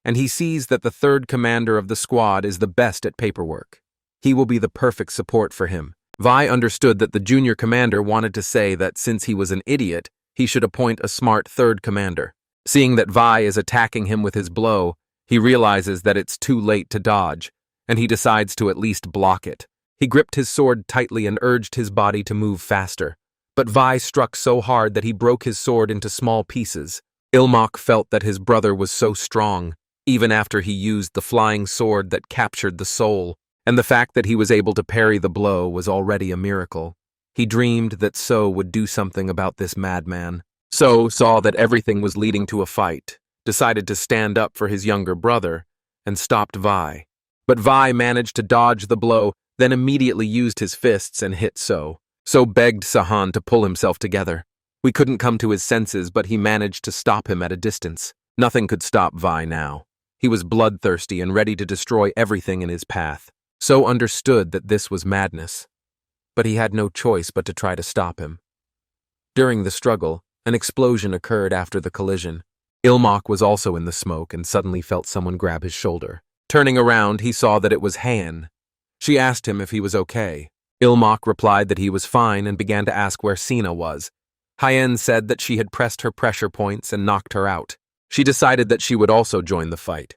[SPEAKER 1] And he sees that the third commander of the squad is the best at paperwork. He will be the perfect support for him. Vi understood that the junior commander wanted to say that since he was an idiot, he should appoint a smart third commander. Seeing that Vi is attacking him with his blow, he realizes that it's too late to dodge, and he decides to at least block it. He gripped his sword tightly and urged his body to move faster. But Vi struck so hard that he broke his sword into small pieces. Ilmok felt that his brother was so strong, even after he used the flying sword that captured the soul, and the fact that he was able to parry the blow was already a miracle. He dreamed that So would do something about this madman. So saw that everything was leading to a fight, decided to stand up for his younger brother, and stopped Vi. But Vi managed to dodge the blow, then immediately used his fists and hit So. So begged Sahan to pull himself together. We couldn't come to his senses, but he managed to stop him at a distance. Nothing could stop Vi now. He was bloodthirsty and ready to destroy everything in his path. So understood that this was madness. But he had no choice but to try to stop him. During the struggle, an explosion occurred after the collision. Ilmok was also in the smoke and suddenly felt someone grab his shoulder. Turning around, he saw that it was Hayan. She asked him if he was okay. Ilmok replied that he was fine and began to ask where Sina was. Hayan said that she had pressed her pressure points and knocked her out. She decided that she would also join the fight.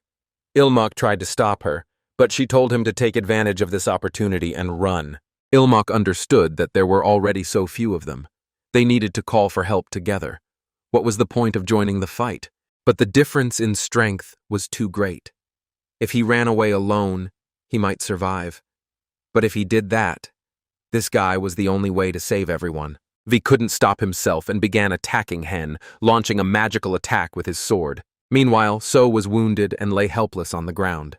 [SPEAKER 1] Ilmok tried to stop her, but she told him to take advantage of this opportunity and run. Ilmok understood that there were already so few of them. They needed to call for help together. What was the point of joining the fight? But the difference in strength was too great. If he ran away alone, he might survive. But if he did that, this guy was the only way to save everyone. Vi couldn't stop himself and began attacking Hen, launching a magical attack with his sword. Meanwhile, So was wounded and lay helpless on the ground.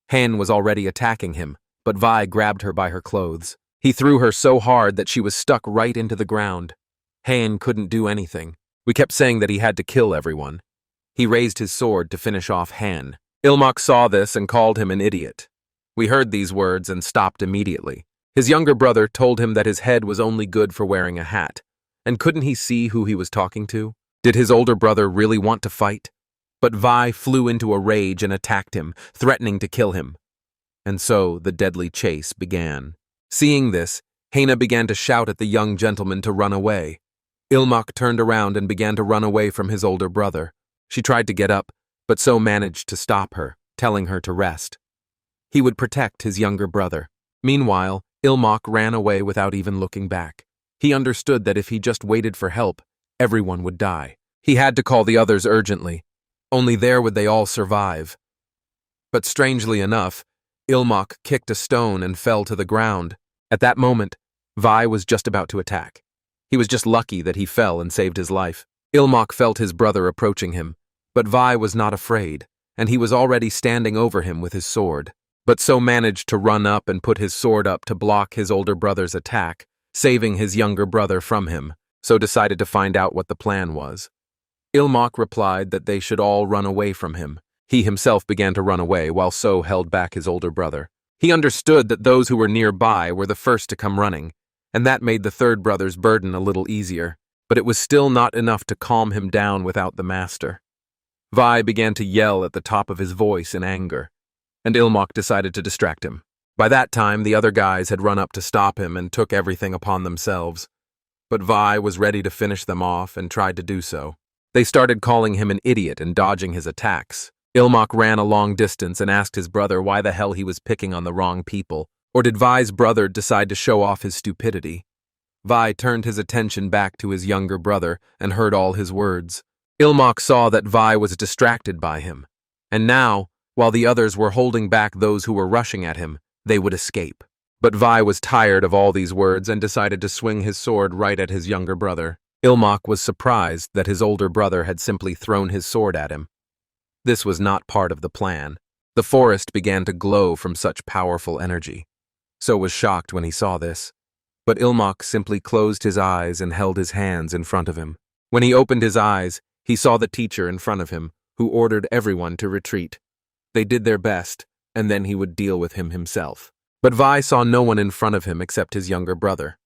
[SPEAKER 1] Hen was already attacking him, but Vi grabbed her by her clothes. He threw her so hard that she was stuck right into the ground. Hen couldn't do anything. We kept saying that he had to kill everyone. He raised his sword to finish off Hen. Ilmok saw this and called him an idiot. We heard these words and stopped immediately. His younger brother told him that his head was only good for wearing a hat. And couldn't he see who he was talking to? Did his older brother really want to fight? But Vi flew into a rage and attacked him, threatening to kill him. And so the deadly chase began. Seeing this, Haina began to shout at the young gentleman to run away. Ilmok turned around and began to run away from his older brother. She tried to get up, but So managed to stop her, telling her to rest. He would protect his younger brother. Meanwhile, Ilmok ran away without even looking back. He understood that if he just waited for help, everyone would die. He had to call the others urgently. Only there would they all survive. But strangely enough, Ilmok kicked a stone and fell to the ground. At that moment, Vi was just about to attack. He was just lucky that he fell and saved his life. Ilmok felt his brother approaching him, but Vi was not afraid, and he was already standing over him with his sword. But So managed to run up and put his sword up to block his older brother's attack, saving his younger brother from him. So decided to find out what the plan was. Ilmok replied that they should all run away from him. He himself began to run away while So held back his older brother. He understood that those who were nearby were the first to come running, and that made the third brother's burden a little easier, but it was still not enough to calm him down without the master. Vi began to yell at the top of his voice in anger, and Ilmok decided to distract him. By that time, the other guys had run up to stop him and took everything upon themselves. But Vi was ready to finish them off and tried to do so. They started calling him an idiot and dodging his attacks. Ilmok ran a long distance and asked his brother why the hell he was picking on the wrong people. Or did Vi's brother decide to show off his stupidity? Vi turned his attention back to his younger brother and heard all his words. Ilmok saw that Vi was distracted by him, and now, while the others were holding back those who were rushing at him, they would escape. But Vi was tired of all these words and decided to swing his sword right at his younger brother. Ilmok was surprised that his older brother had simply thrown his sword at him. This was not part of the plan. The forest began to glow from such powerful energy. So was shocked when he saw this. But Ilmok simply closed his eyes and held his hands in front of him. When he opened his eyes, he saw the teacher in front of him, who ordered everyone to retreat. They did their best, and then he would deal with him himself. But Vi saw no one in front of him except his younger brother.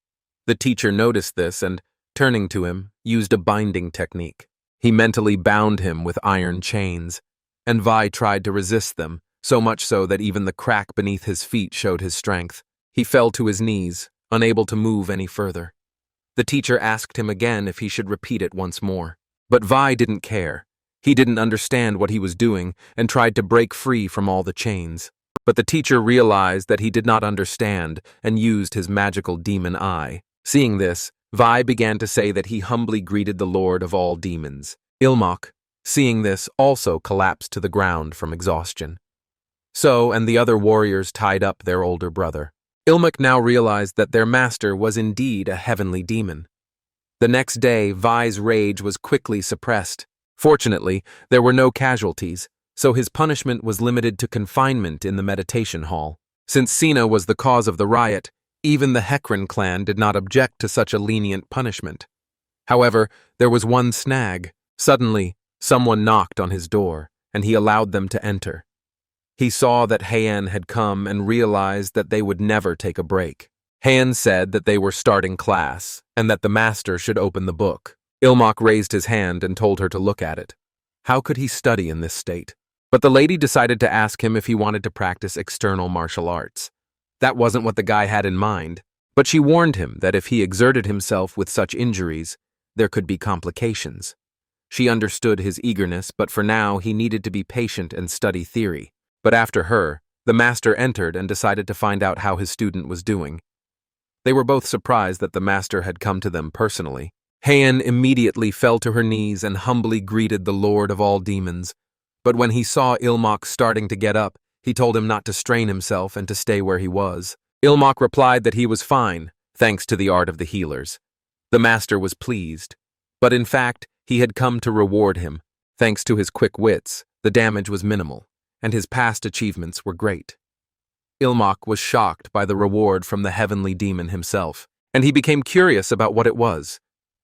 [SPEAKER 1] The teacher noticed this and, turning to him, used a binding technique. He mentally bound him with iron chains, and Vi tried to resist them, so much so that even the crack beneath his feet showed his strength. He fell to his knees, unable to move any further. The teacher asked him again if he should repeat it once more. But Vi didn't care. He didn't understand what he was doing and tried to break free from all the chains. But the teacher realized that he did not understand and used his magical demon eye. Seeing this, Vi began to say that he humbly greeted the Lord of all demons. Ilmok, seeing this, also collapsed to the ground from exhaustion. So, and the other warriors tied up their older brother. Ilmok now realized that their master was indeed a heavenly demon. The next day, Vi's rage was quickly suppressed. Fortunately, there were no casualties, so his punishment was limited to confinement in the meditation hall. Since Sina was the cause of the riot, even the Hekran clan did not object to such a lenient punishment. However, there was one snag. Suddenly, someone knocked on his door, and he allowed them to enter. He saw that Heian had come and realized that they would never take a break. Heian said that they were starting class, and that the master should open the book. Ilmok raised his hand and told her to look at it. How could he study in this state? But the lady decided to ask him if he wanted to practice external martial arts. That wasn't what the guy had in mind, but she warned him that if he exerted himself with such injuries, there could be complications. She understood his eagerness, but for now he needed to be patient and study theory. But after her, the master entered and decided to find out how his student was doing. They were both surprised that the master had come to them personally. Heian immediately fell to her knees and humbly greeted the Lord of all demons. But when he saw Ilmok starting to get up, he told him not to strain himself and to stay where he was. Ilmok replied that he was fine, thanks to the art of the healers. The master was pleased. But in fact, he had come to reward him. Thanks to his quick wits, the damage was minimal, and his past achievements were great. Ilmok was shocked by the reward from the heavenly demon himself, and he became curious about what it was.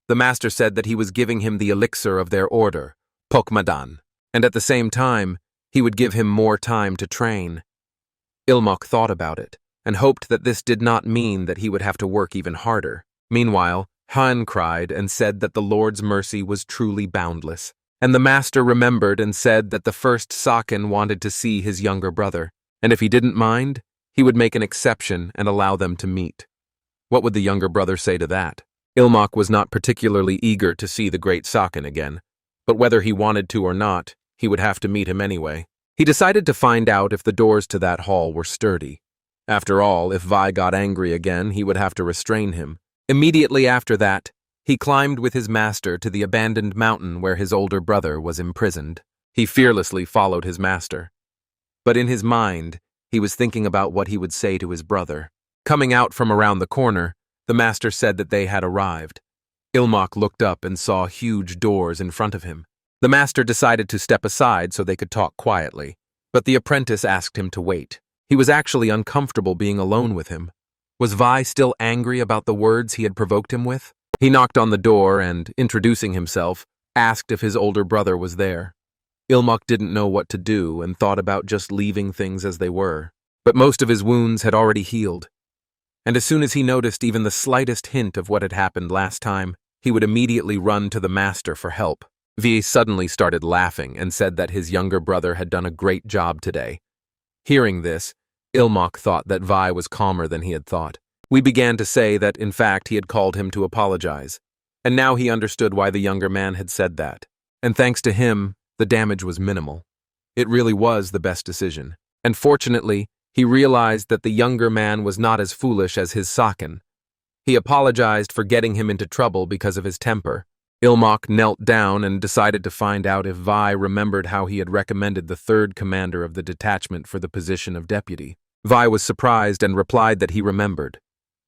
[SPEAKER 1] The master said that he was giving him the elixir of their order, Pokmadan, and at the same time, he would give him more time to train. Ilmok thought about it, and hoped that this did not mean that he would have to work even harder. Meanwhile, Han cried and said that the Lord's mercy was truly boundless, and the master remembered and said that the first Saken wanted to see his younger brother, and if he didn't mind, he would make an exception and allow them to meet. What would the younger brother say to that? Ilmok was not particularly eager to see the great Saken again, but whether he wanted to or not, he would have to meet him anyway. He decided to find out if the doors to that hall were sturdy. After all, if Vi got angry again, he would have to restrain him. Immediately after that, he climbed with his master to the abandoned mountain where his older brother was imprisoned. He fearlessly followed his master. But in his mind, he was thinking about what he would say to his brother. Coming out from around the corner, the master said that they had arrived. Ilmok looked up and saw huge doors in front of him. The master decided to step aside so they could talk quietly, but the apprentice asked him to wait. He was actually uncomfortable being alone with him. Was Vi still angry about the words he had provoked him with? He knocked on the door and, introducing himself, asked if his older brother was there. Ilmok didn't know what to do and thought about just leaving things as they were. But most of his wounds had already healed. And as soon as he noticed even the slightest hint of what had happened last time, he would immediately run to the master for help. Vi suddenly started laughing and said that his younger brother had done a great job today. Hearing this, Ilmok thought that Vi was calmer than he had thought. We began to say that, in fact, he had called him to apologize. And now he understood why the younger man had said that. And thanks to him, the damage was minimal. It really was the best decision. And fortunately, he realized that the younger man was not as foolish as his Saken. He apologized for getting him into trouble because of his temper. Ilmok knelt down and decided to find out if Vi remembered how he had recommended the third commander of the detachment for the position of deputy. Vi was surprised and replied that he remembered.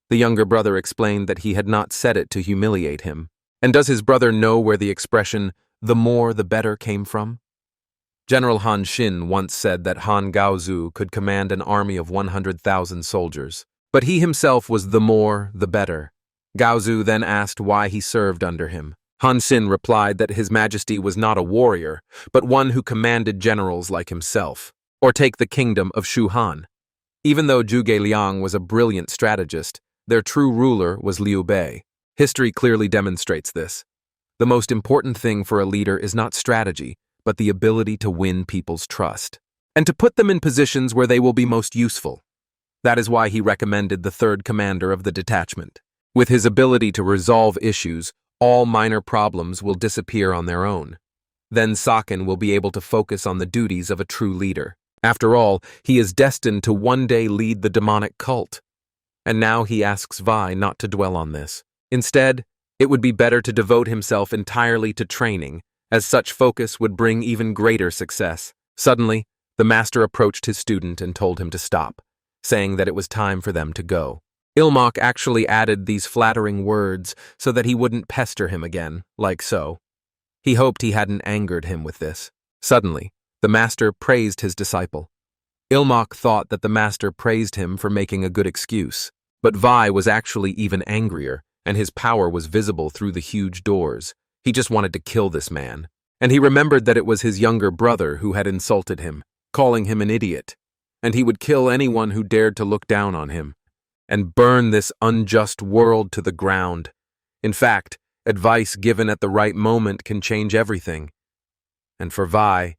[SPEAKER 1] The younger brother explained that he had not said it to humiliate him. And does his brother know where the expression, "the more the better," came from? General Han Xin once said that Han Gaozu could command an army of 100,000 soldiers. But he himself was the more, the better. Gaozu then asked why he served under him. Han Xin replied that His Majesty was not a warrior, but one who commanded generals like himself. Or take the kingdom of Shu Han. Even though Zhuge Liang was a brilliant strategist, their true ruler was Liu Bei. History clearly demonstrates this. The most important thing for a leader is not strategy, but the ability to win people's trust, and to put them in positions where they will be most useful. That is why he recommended the third commander of the detachment. With his ability to resolve issues, all minor problems will disappear on their own. Then Saken will be able to focus on the duties of a true leader. After all, he is destined to one day lead the demonic cult. And now he asks Vi not to dwell on this. Instead, it would be better to devote himself entirely to training, as such focus would bring even greater success. Suddenly, the master approached his student and told him to stop, saying that it was time for them to go. Ilmok actually added these flattering words so that he wouldn't pester him again, like so. He hoped he hadn't angered him with this. Suddenly, the master praised his disciple. Ilmok thought that the master praised him for making a good excuse, but Vi was actually even angrier, and his power was visible through the huge doors. He just wanted to kill this man. And he remembered that it was his younger brother who had insulted him, calling him an idiot, and he would kill anyone who dared to look down on him, and burn this unjust world to the ground. In fact, advice given at the right moment can change everything. And for Vi,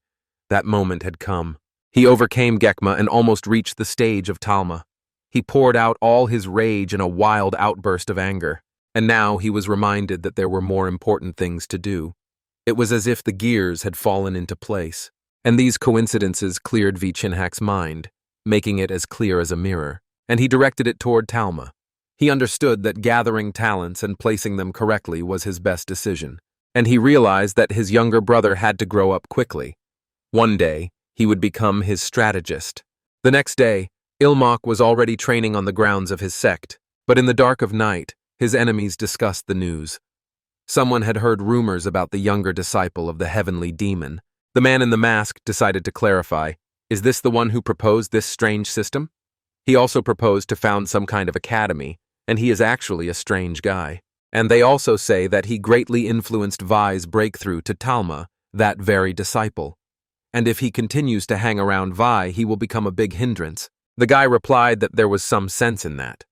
[SPEAKER 1] that moment had come. He overcame Gekma and almost reached the stage of Talma. He poured out all his rage in a wild outburst of anger, and now he was reminded that there were more important things to do. It was as if the gears had fallen into place, and these coincidences cleared Vi Chinhak's mind, making it as clear as a mirror, and he directed it toward Talma. He understood that gathering talents and placing them correctly was his best decision, and he realized that his younger brother had to grow up quickly. One day, he would become his strategist. The next day, Ilmok was already training on the grounds of his sect, but in the dark of night, his enemies discussed the news. Someone had heard rumors about the younger disciple of the heavenly demon. The man in the mask decided to clarify, "Is this the one who proposed this strange system? He also proposed to found some kind of academy, and he is actually a strange guy. And they also say that he greatly influenced Vi's breakthrough to Talma, that very disciple. And if he continues to hang around Vi, he will become a big hindrance." The guy replied that there was some sense in that.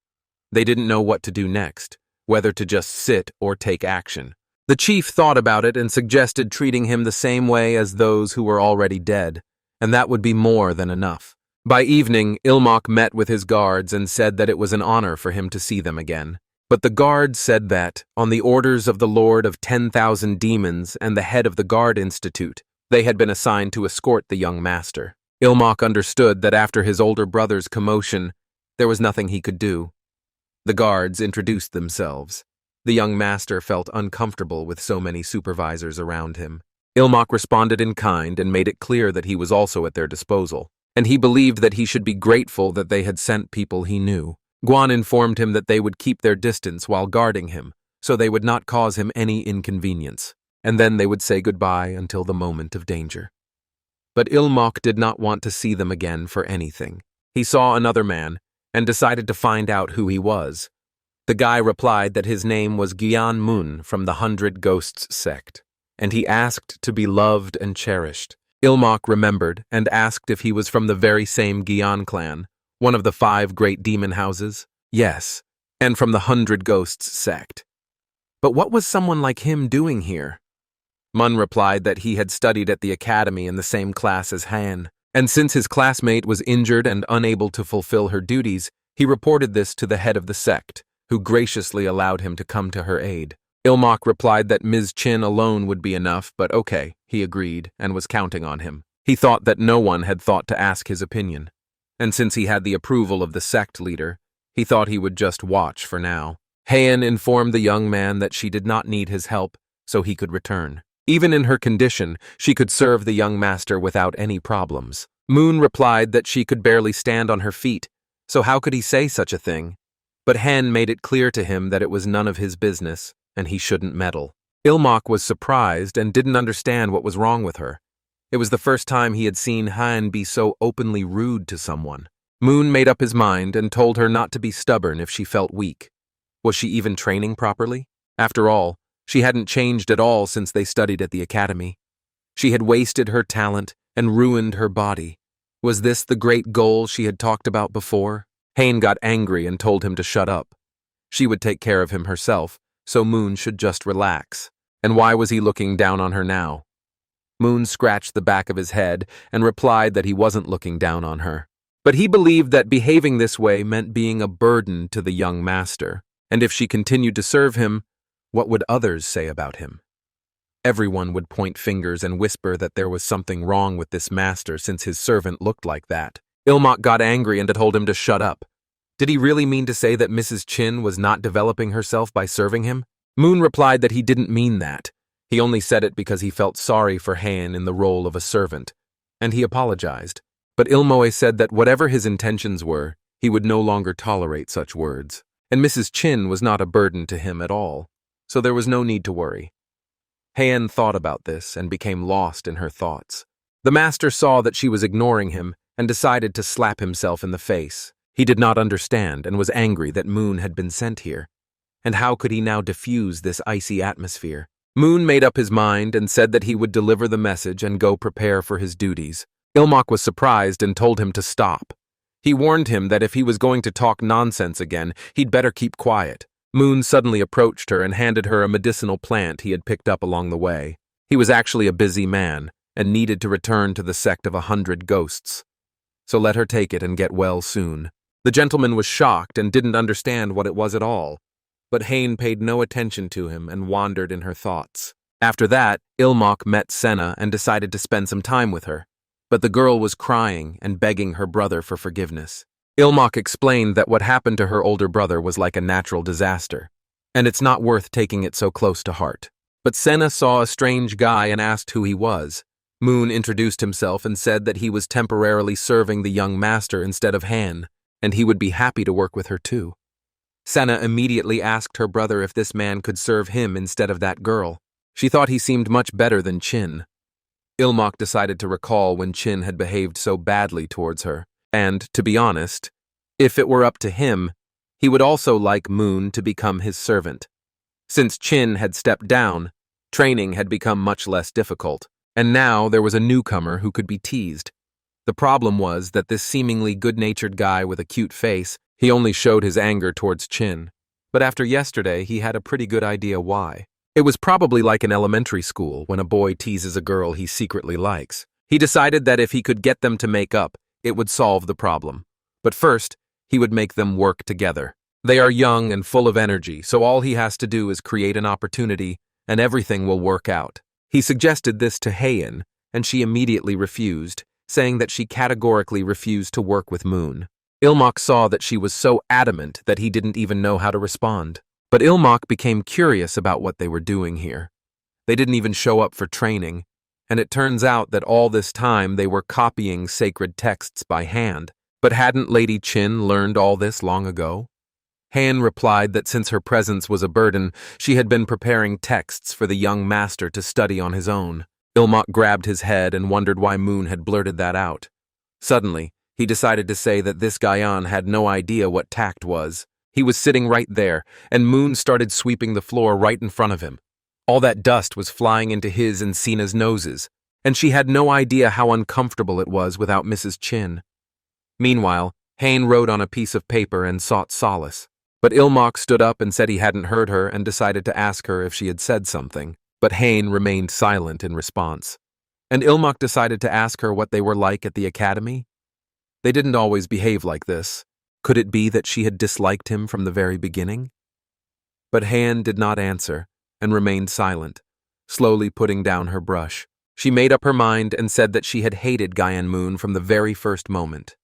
[SPEAKER 1] They didn't know what to do next, whether to just sit or take action. The chief thought about it and suggested treating him the same way as those who were already dead, and that would be more than enough. By evening, Ilmok met with his guards and said that it was an honor for him to see them again. But the guards said that, on the orders of the Lord of 10,000 Demons and the head of the Guard Institute, they had been assigned to escort the young master. Ilmok understood that after his older brother's commotion, there was nothing he could do. The guards introduced themselves. The young master felt uncomfortable with so many supervisors around him. Ilmok responded in kind and made it clear that he was also at their disposal, and he believed that he should be grateful that they had sent people he knew. Guan informed him that they would keep their distance while guarding him, so they would not cause him any inconvenience, and then they would say goodbye until the moment of danger. But Ilmok did not want to see them again for anything. He saw another man and decided to find out who he was. The guy replied that his name was Gyan Mun from the 100 Ghosts sect, and he asked to be loved and cherished. Ilmok remembered and asked if he was from the very same Gyan clan, one of the 5 great demon houses. Yes, and from the 100 Ghosts sect. But what was someone like him doing here? Mun replied that he had studied at the academy in the same class as Han, and since his classmate was injured and unable to fulfill her duties, he reported this to the head of the sect, who graciously allowed him to come to her aid. Ilmok replied that Ms. Chin alone would be enough, but okay, he agreed and was counting on him. He thought that no one had thought to ask his opinion, and since he had the approval of the sect leader, he thought he would just watch for now. Heian informed the young man that she did not need his help, so he could return. Even in her condition, she could serve the young master without any problems. Moon replied that she could barely stand on her feet, so how could he say such a thing? But Han made it clear to him that it was none of his business, and he shouldn't meddle. Ilmok was surprised and didn't understand what was wrong with her. It was the first time he had seen Han be so openly rude to someone. Moon made up his mind and told her not to be stubborn if she felt weak. Was she even training properly? After all, she hadn't changed at all since they studied at the academy. She had wasted her talent and ruined her body. Was this the great goal she had talked about before? Hain got angry and told him to shut up. She would take care of him herself, so Moon should just relax. And why was he looking down on her now? Moon scratched the back of his head and replied that he wasn't looking down on her. But he believed that behaving this way meant being a burden to the young master, and if she continued to serve him, what would others say about him? Everyone would point fingers and whisper that there was something wrong with this master since his servant looked like that. Ilmok got angry and told him to shut up. Did he really mean to say that Mrs. Chin was not developing herself by serving him? Moon replied that he didn't mean that. He only said it because he felt sorry for Han in the role of a servant, and he apologized. But Ilmoe said that whatever his intentions were, he would no longer tolerate such words. And Mrs. Chin was not a burden to him at all, so there was no need to worry. Han thought about this and became lost in her thoughts. The master saw that she was ignoring him and decided to slap himself in the face. He did not understand and was angry that Moon had been sent here. And how could he now diffuse this icy atmosphere? Moon made up his mind and said that he would deliver the message and go prepare for his duties. Ilmok was surprised and told him to stop. He warned him that if he was going to talk nonsense again, he'd better keep quiet. Moon suddenly approached her and handed her a medicinal plant he had picked up along the way. He was actually a busy man and needed to return to the sect of 100 Ghosts. So let her take it and get well soon. The gentleman was shocked and didn't understand what it was at all, but Hain paid no attention to him and wandered in her thoughts. After that, Ilmok met Senna and decided to spend some time with her. But the girl was crying and begging her brother for forgiveness. Ilmok explained that what happened to her older brother was like a natural disaster, and it's not worth taking it so close to heart. But Senna saw a strange guy and asked who he was. Moon introduced himself and said that he was temporarily serving the young master instead of Han, and he would be happy to work with her too. Senna immediately asked her brother if this man could serve him instead of that girl. She thought he seemed much better than Chin. Ilmok decided to recall when Chin had behaved so badly towards her, and, to be honest, if it were up to him, he would also like Moon to become his servant. Since Chin had stepped down, training had become much less difficult, and now there was a newcomer who could be teased. The problem was that this seemingly good-natured guy with a cute face, he only showed his anger towards Chin. But after yesterday, he had a pretty good idea why. It was probably like in elementary school when a boy teases a girl he secretly likes. He decided that if he could get them to make up, it would solve the problem. But first, he would make them work together. They are young and full of energy, so all he has to do is create an opportunity, and everything will work out. He suggested this to Heian, and she immediately refused, saying that she categorically refused to work with Moon. Ilmok saw that she was so adamant that he didn't even know how to respond. But Ilmok became curious about what they were doing here. They didn't even show up for training, and it turns out that all this time they were copying sacred texts by hand. But hadn't Lady Chin learned all this long ago? Han replied that since her presence was a burden, she had been preparing texts for the young master to study on his own. Ilmok grabbed his head and wondered why Moon had blurted that out. Suddenly, he decided to say that this Guyan had no idea what tact was. He was sitting right there, and Moon started sweeping the floor right in front of him. All that dust was flying into his and Sina's noses, and she had no idea how uncomfortable it was without Mrs. Chin. Meanwhile, Hain wrote on a piece of paper and sought solace. But Ilmok stood up and said he hadn't heard her and decided to ask her if she had said something. But Hain remained silent in response. And Ilmok decided to ask her what they were like at the academy. They didn't always behave like this. Could it be that she had disliked him from the very beginning? But Hain did not answer and remained silent, slowly putting down her brush. She made up her mind and said that she had hated Gyan Moon from the very first moment.